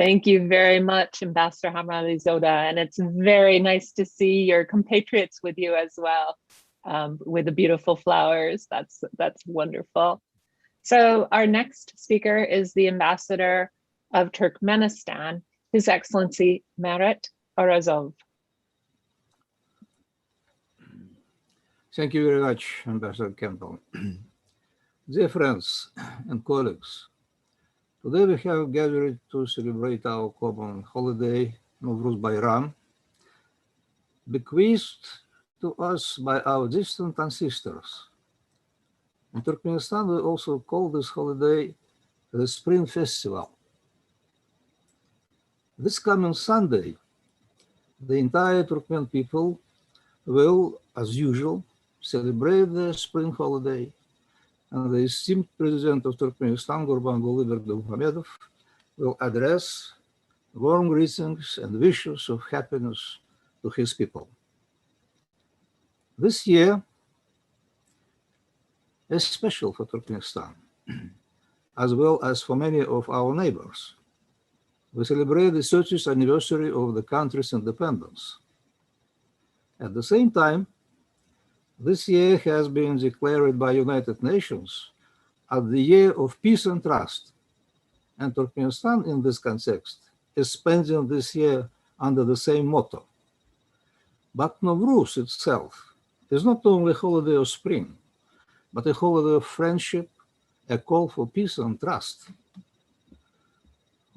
Thank you very much, Ambassador Hamralizoda. And it's very nice to see your compatriots with you as well, with the beautiful flowers. That's wonderful. So our next speaker is the Ambassador of Turkmenistan, His Excellency Merit Orazov. Thank you very much, Ambassador Campbell. Dear friends and colleagues, today we have gathered to celebrate our common holiday, Nowruz Bayram, bequeathed to us by our distant ancestors. In Turkmenistan, we also call this holiday the Spring Festival. This coming Sunday, the entire Turkmen people will, as usual, celebrate the spring holiday, and the esteemed President of Turkmenistan, Gurbanguly Berdimuhamedov, will address warm greetings and wishes of happiness to his people. This year is special for Turkmenistan, as well as for many of our neighbors. We celebrate the 30th anniversary of the country's independence. At the same time, this year has been declared by United Nations as the year of peace and trust. And Turkmenistan, in this context, is spending this year under the same motto. But Nowruz itself is not only a holiday of spring, but a holiday of friendship, a call for peace and trust.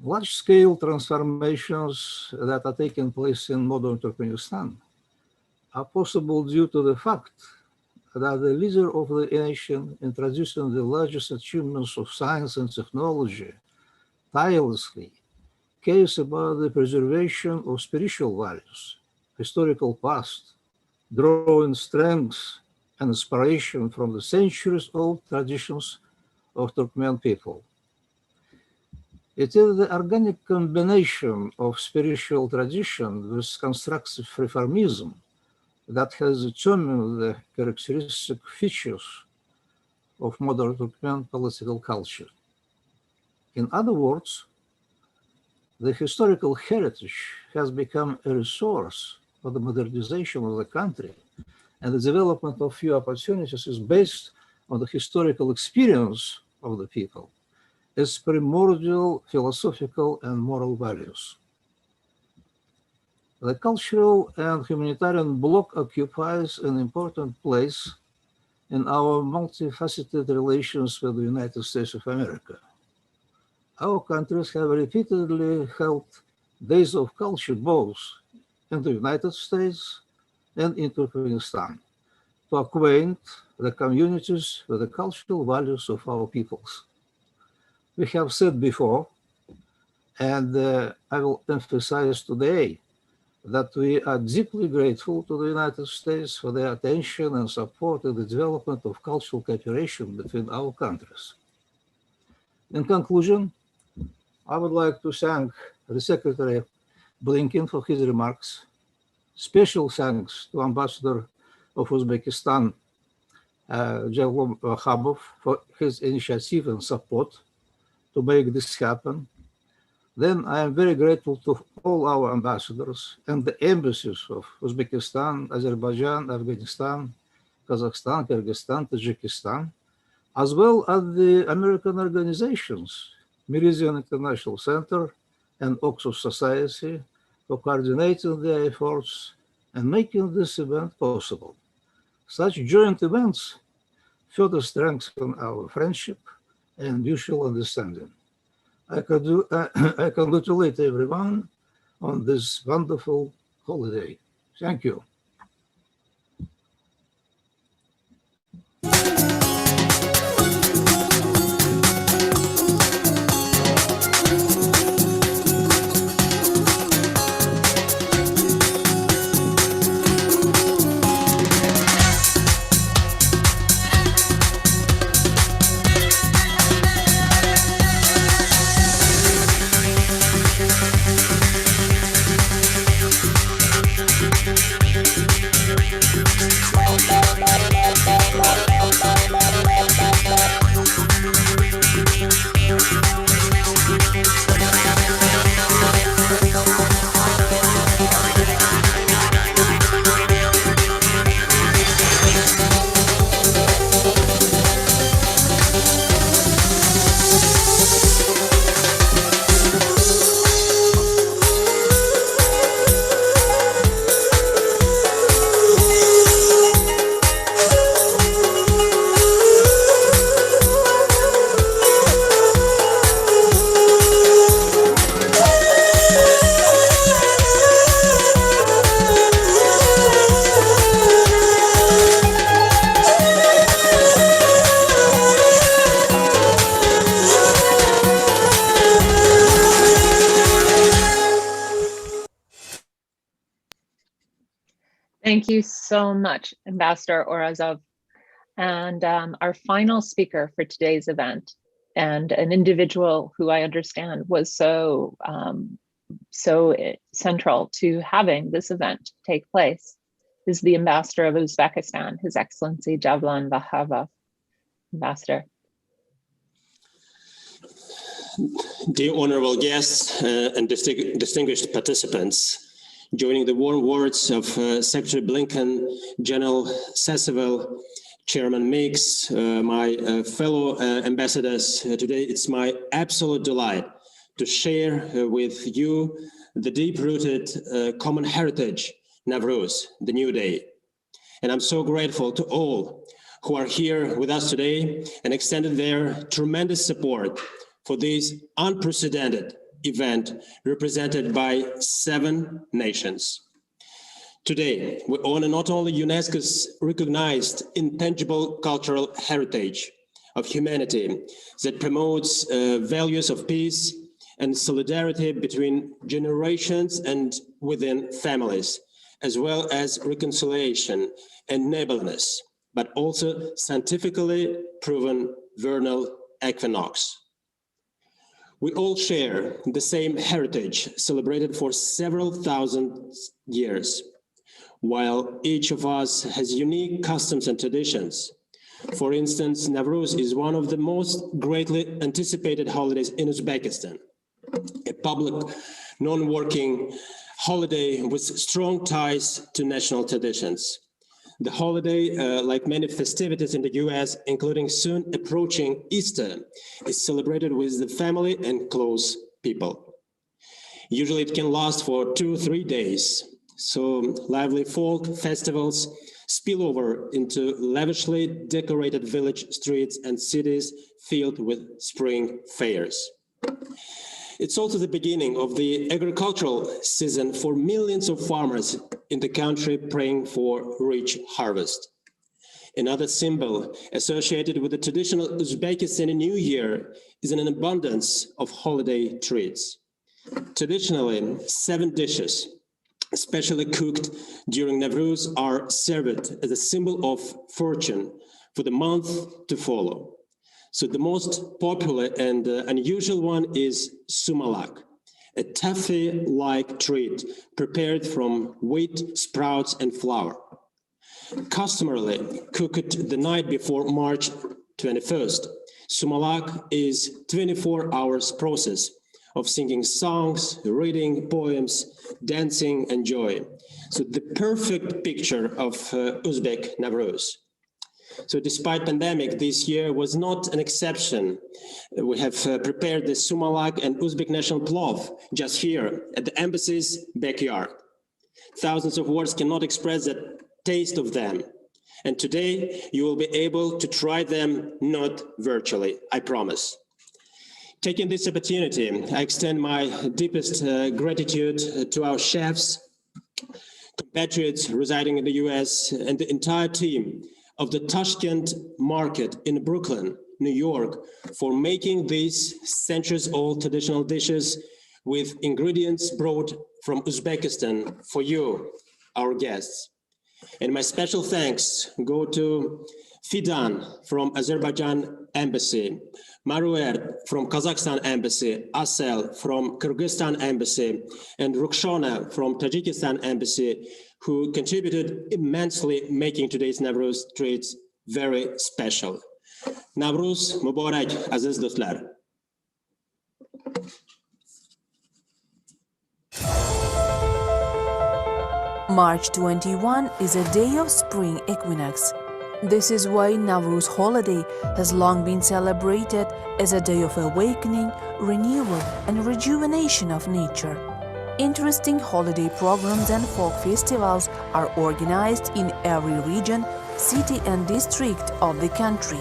Large-scale transformations that are taking place in modern Turkmenistan are possible due to the fact that the leader of the nation, introducing the largest achievements of science and technology, tirelessly cares about the preservation of spiritual values, historical past, drawing strength and inspiration from the centuries-old traditions of Turkmen people. It is the organic combination of spiritual tradition with constructive reformism that has determined the characteristic features of modern Turkmen political culture. In other words, the historical heritage has become a resource for the modernization of the country, and the development of few opportunities is based on the historical experience of the people, its primordial philosophical and moral values. The cultural and humanitarian bloc occupies an important place in our multifaceted relations with the United States of America. Our countries have repeatedly held days of culture both in the United States and in Turkmenistan to acquaint the communities with the cultural values of our peoples. We have said before, and I will emphasize today, that we are deeply grateful to the United States for their attention and support in the development of cultural cooperation between our countries. In conclusion, I would like to thank the Secretary Blinken for his remarks. Special thanks to Ambassador of Uzbekistan, Javlom Khabov, for his initiative and support to make this happen. Then I am very grateful to all our ambassadors and the embassies of Uzbekistan, Azerbaijan, Afghanistan, Kazakhstan, Kyrgyzstan, Tajikistan, as well as the American organizations, Meridian International Center and Oxus Society, for coordinating their efforts and making this event possible. Such joint events further strengthen our friendship and mutual understanding. I congratulate everyone on this wonderful holiday. Thank you. Thank you so much, Ambassador Orazov. And our final speaker for today's event, and an individual who I understand was so central to having this event take place, is the Ambassador of Uzbekistan, His Excellency Javlan Vahavov. Ambassador. Dear honorable guests and distinguished participants, joining the warm words of Secretary Blinken, General Sassevel, Chairman Mix, my fellow ambassadors, today it's my absolute delight to share with you the deep-rooted common heritage, Nowruz, the new day. And I'm so grateful to all who are here with us today and extended their tremendous support for this unprecedented event represented by 7 nations. Today, we honor not only UNESCO's recognized intangible cultural heritage of humanity that promotes values of peace and solidarity between generations and within families, as well as reconciliation and neighborliness, but also scientifically proven vernal equinox. We all share the same heritage celebrated for several thousand years, while each of us has unique customs and traditions. For instance, Nowruz is one of the most greatly anticipated holidays in Uzbekistan, a public, non-working holiday with strong ties to national traditions. The holiday, like many festivities in the US, including soon approaching Easter, is celebrated with the family and close people. Usually it can last for 2 or 3 days. So lively folk festivals spill over into lavishly decorated village streets and cities filled with spring fairs. It's also the beginning of the agricultural season for millions of farmers in the country praying for rich harvest. Another symbol associated with the traditional Uzbekistan New Year is an abundance of holiday treats. Traditionally, 7 dishes, specially cooked during Nowruz, are served as a symbol of fortune for the month to follow. So the most popular and unusual one is sumalak, a toffee-like treat prepared from wheat, sprouts, and flour. Customarily cooked the night before March 21st, sumalak is 24 hours process of singing songs, reading poems, dancing, and joy. So the perfect picture of Uzbek Nowruz. So despite pandemic, this year was not an exception. We have prepared the sumalak and Uzbek national plov just here at the embassy's backyard. Thousands of words cannot express the taste of them. And today you will be able to try them, not virtually, I promise. Taking this opportunity, I extend my deepest gratitude to our chefs, compatriots residing in the US, and the entire team of the Tashkent market in Brooklyn, New York, for making these centuries-old traditional dishes with ingredients brought from Uzbekistan for you, our guests. And my special thanks go to Fidan from Azerbaijan Embassy, Maruer from Kazakhstan Embassy, Asel from Kyrgyzstan Embassy, and Rukshona from Tajikistan Embassy, who contributed immensely making today's Nowruz treats very special. Nowruz Mubarak, aziz dostlar. March 21 is a day of spring equinox. This is why Nowruz holiday has long been celebrated as a day of awakening, renewal, and rejuvenation of nature. Interesting holiday programs and folk festivals are organized in every region, city, and district of the country.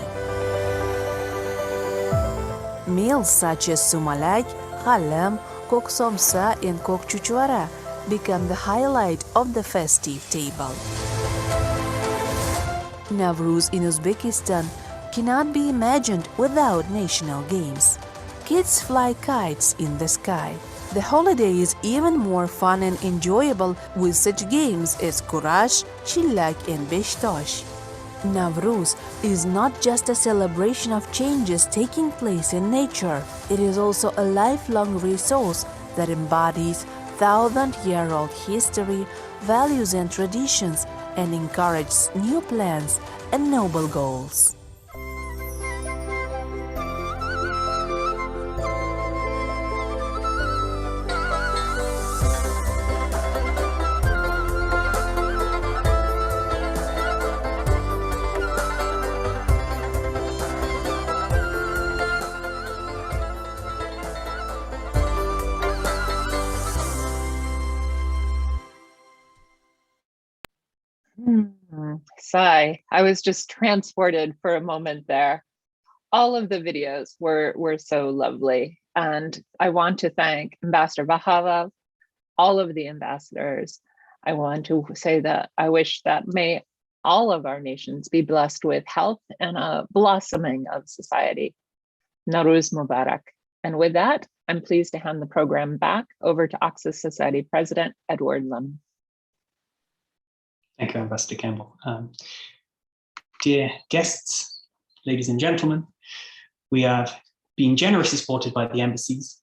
Meals such as sumalak, khalam, kok somsa, and kok chuchvara become the highlight of the festive table. Nowruz in Uzbekistan cannot be imagined without national games. Kids fly kites in the sky, The holiday is even more fun and enjoyable with such games as Kurash, Shillak and Beshtosh. Nowruz is not just a celebration of changes taking place in nature, it is also a lifelong resource that embodies thousand-year-old history, values and traditions, and encourages new plans and noble goals. Sigh. I was just transported for a moment there. All of the videos were so lovely. And I want to thank Ambassador Vahalov, all of the ambassadors. I want to say that I wish that may all of our nations be blessed with health and a blossoming of society. Nowruz Mubarak. And with that, I'm pleased to hand the program back over to Oxus Society President Edward Lim. Thank you, Ambassador Campbell. Dear guests, ladies and gentlemen, we have been generously supported by the embassies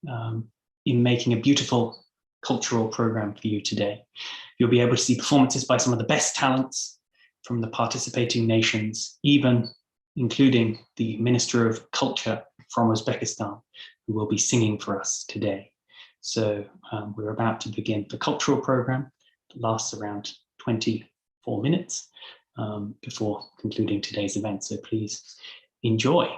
in making a beautiful cultural program for you today. You'll be able to see performances by some of the best talents from the participating nations, even including the Minister of Culture from Uzbekistan, who will be singing for us today. So we're about to begin the cultural program that lasts around 24 minutes before concluding today's event. So please enjoy.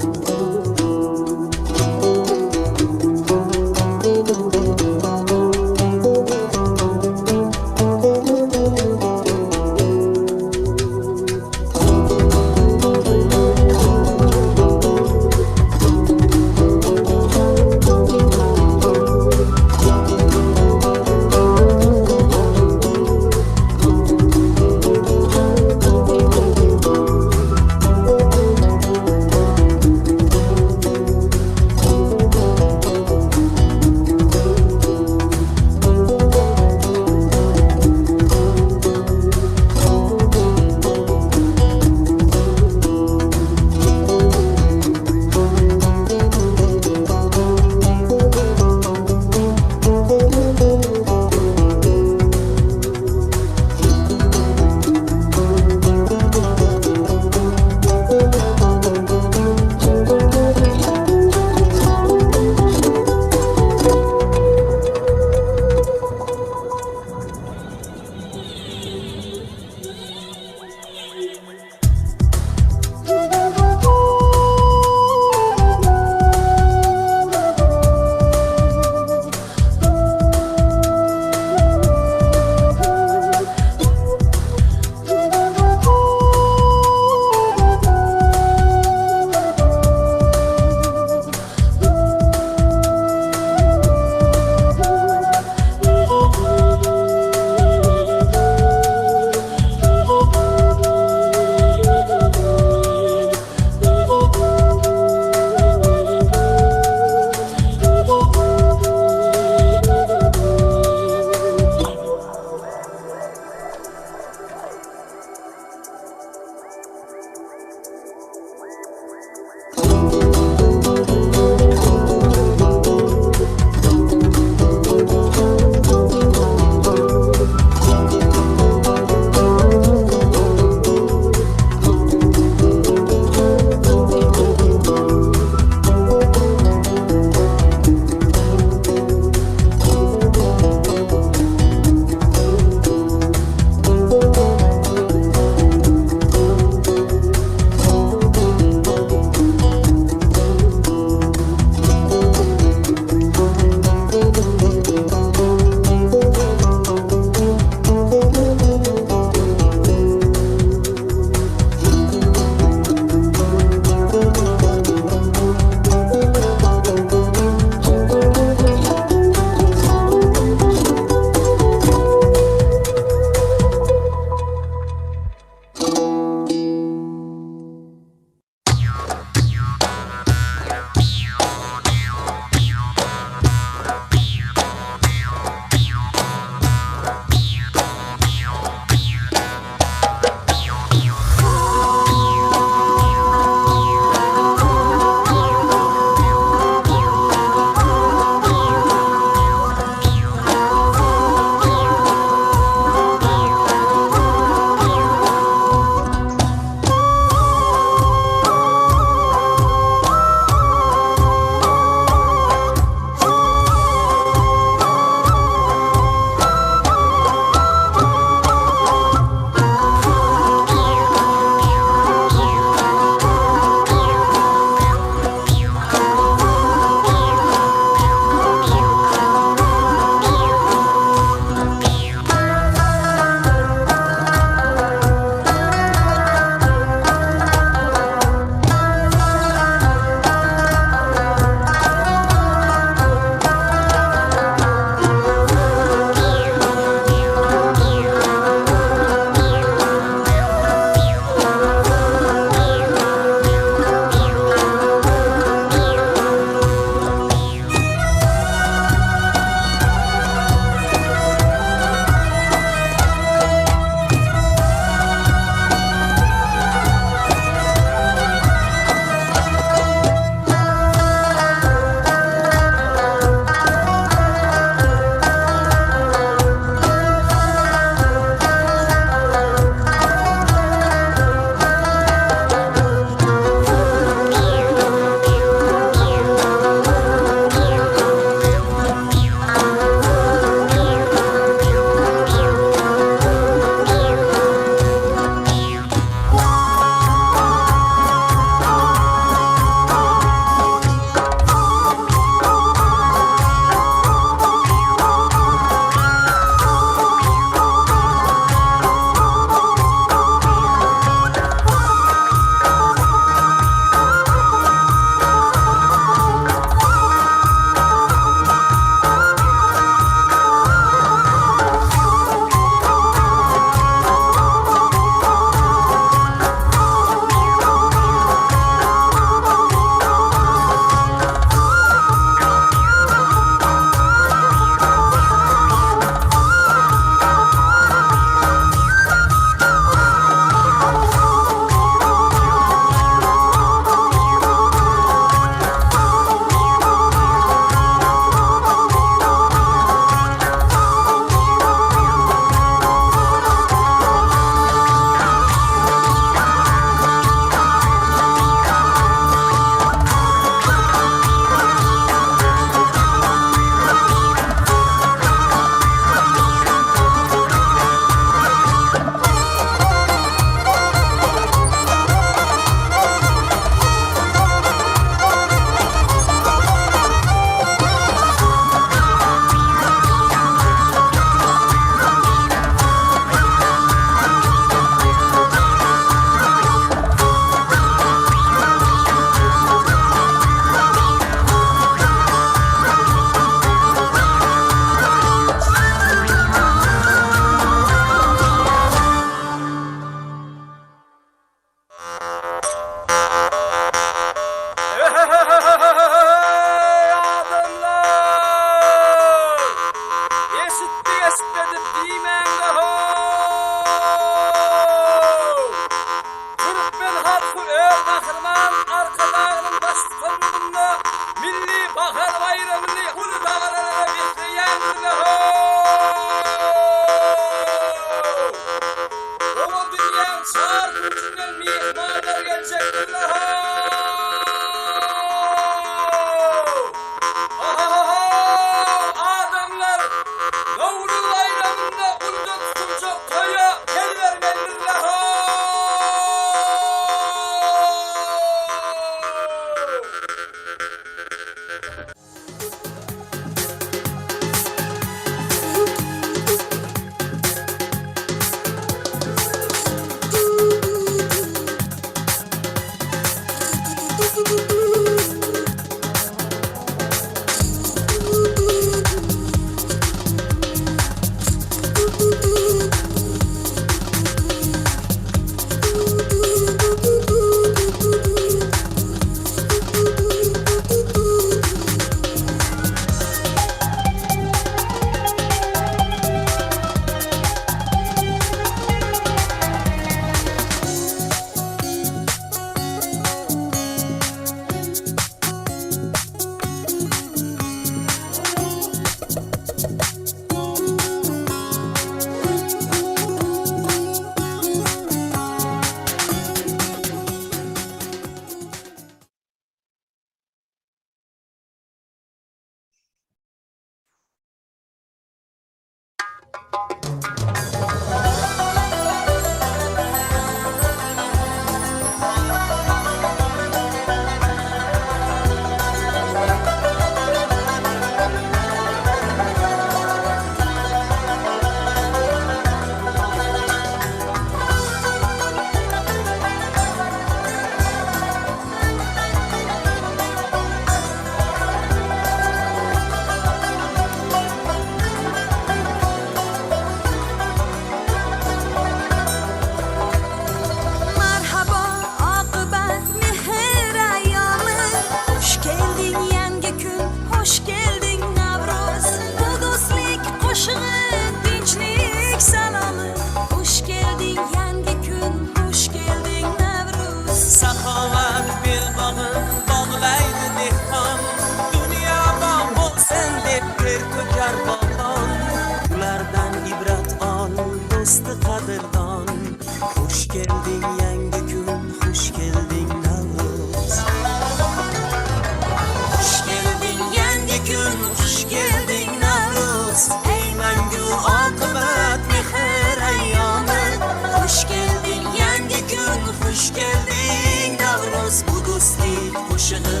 mangu oqibat mehr ayyomi xush kelding yangi kun xush kelding Nowruz bu do'stlik qo'shig'i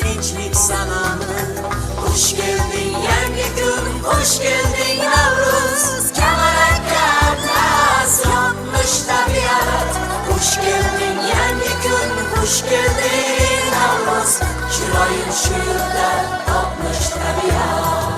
tinchlik salami xush kelding yangi kun xush kelding Nowruz kamalakka atlas yopmish tabiat xush kelding yangi kun xush kelding Nowruz chiroyin shu yerda topmish tabiat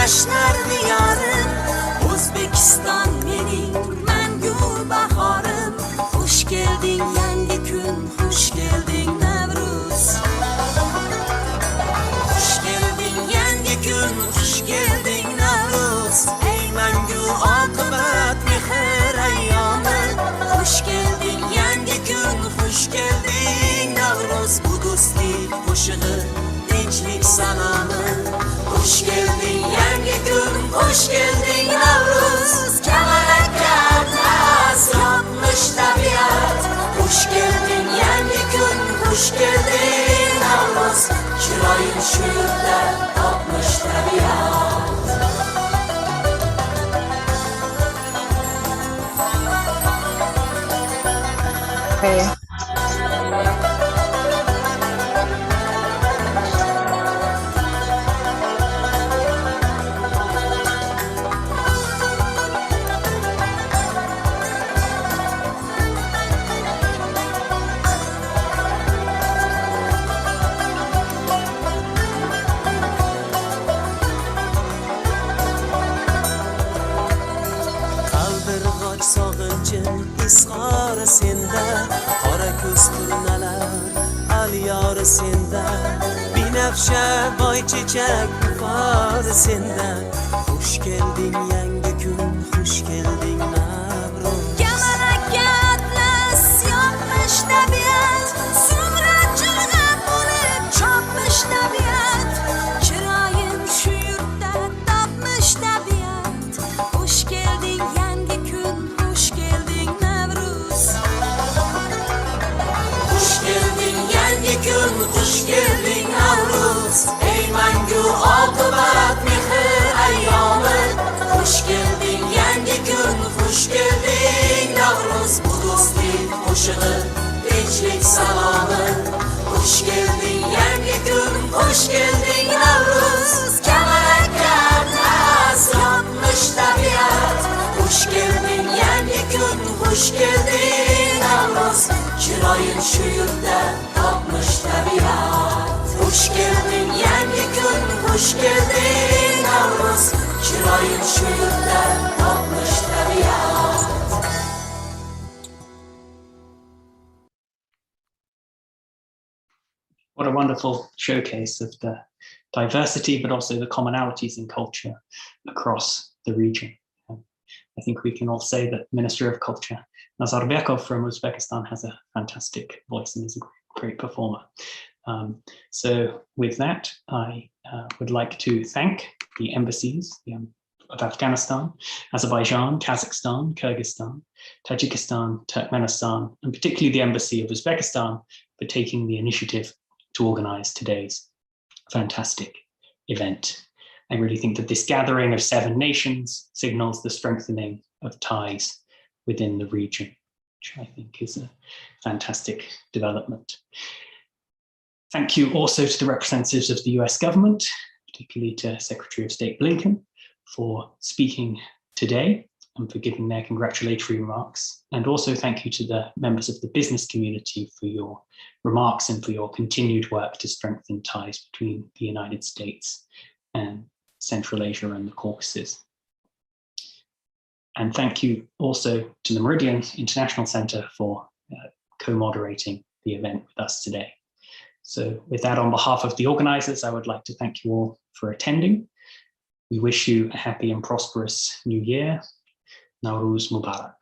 Yaşlar diyarım Uzbekistan benim mangu baharım Hoş geldin yangi kun hoş geldin Nowruz Hoş geldin yangi kun hoş geldin Nowruz Ey mangu oqibat mehr ayyomi Hoş geldin yangi kun hoş geldin Nowruz bu do'stlik qo'shig'i tinchlik salami Hoş geldin yangi kun, hoş geldin Nowruz Kamalakka atlas yopmish tabiat Hoş geldin yangi kun, hoş geldin Nowruz Chiroyin shu yerda topmish tabiat Hey. Isg'ori senda qora ko'z turnalar aliyori senda binafsha boy chechak bufori senda xush kelding yangi kun xush kelding Nowruz kamalakka atlas yopmish tabiat surat chirg'ab bo'lib chopmish tabiat chiroyin shu yurtda topmish tabiat xush kelding yangi kun xush kelding Nowruz xush kelding yangi kun xush kelding Nowruz ey mangu oqibat mehr ayyomi xush kelding yangi kun xush kelding Nowruz bu do'stlik qo'shig'i tinchlik salomi xush kelding yangi kun xush kelding Nowruz kamalakka atlas yopmish tabiat xush kelding yangi kun xush kelding Nowruz chiroyin shu yurtda topmish tabiat xush kelding yangi kun xush kelding Nowruz chiroyin shu yurtda topmish tabiat What a wonderful showcase of the diversity, but also the commonalities in culture across the region. I think we can all say that Minister of Culture Nazarbekov from Uzbekistan has a fantastic voice and is a great performer. So with that, I would like to thank the embassies of Afghanistan, Azerbaijan, Kazakhstan, Kyrgyzstan, Tajikistan, Turkmenistan, and particularly the embassy of Uzbekistan for taking the initiative to organize today's fantastic event. I really think that this gathering of 7 nations signals the strengthening of ties within the region, which I think is a fantastic development. Thank you also to the representatives of the US government, particularly to Secretary of State Blinken, for speaking today. and for giving their congratulatory remarks. And also thank you to the members of the business community for your remarks and for your continued work to strengthen ties between the United States and Central Asia and the Caucasus. And thank you also to the Meridian International Center for co-moderating the event with us today. So with that, on behalf of the organizers, I would like to thank you all for attending. We wish you a happy and prosperous new year. Nowruz Mubarak.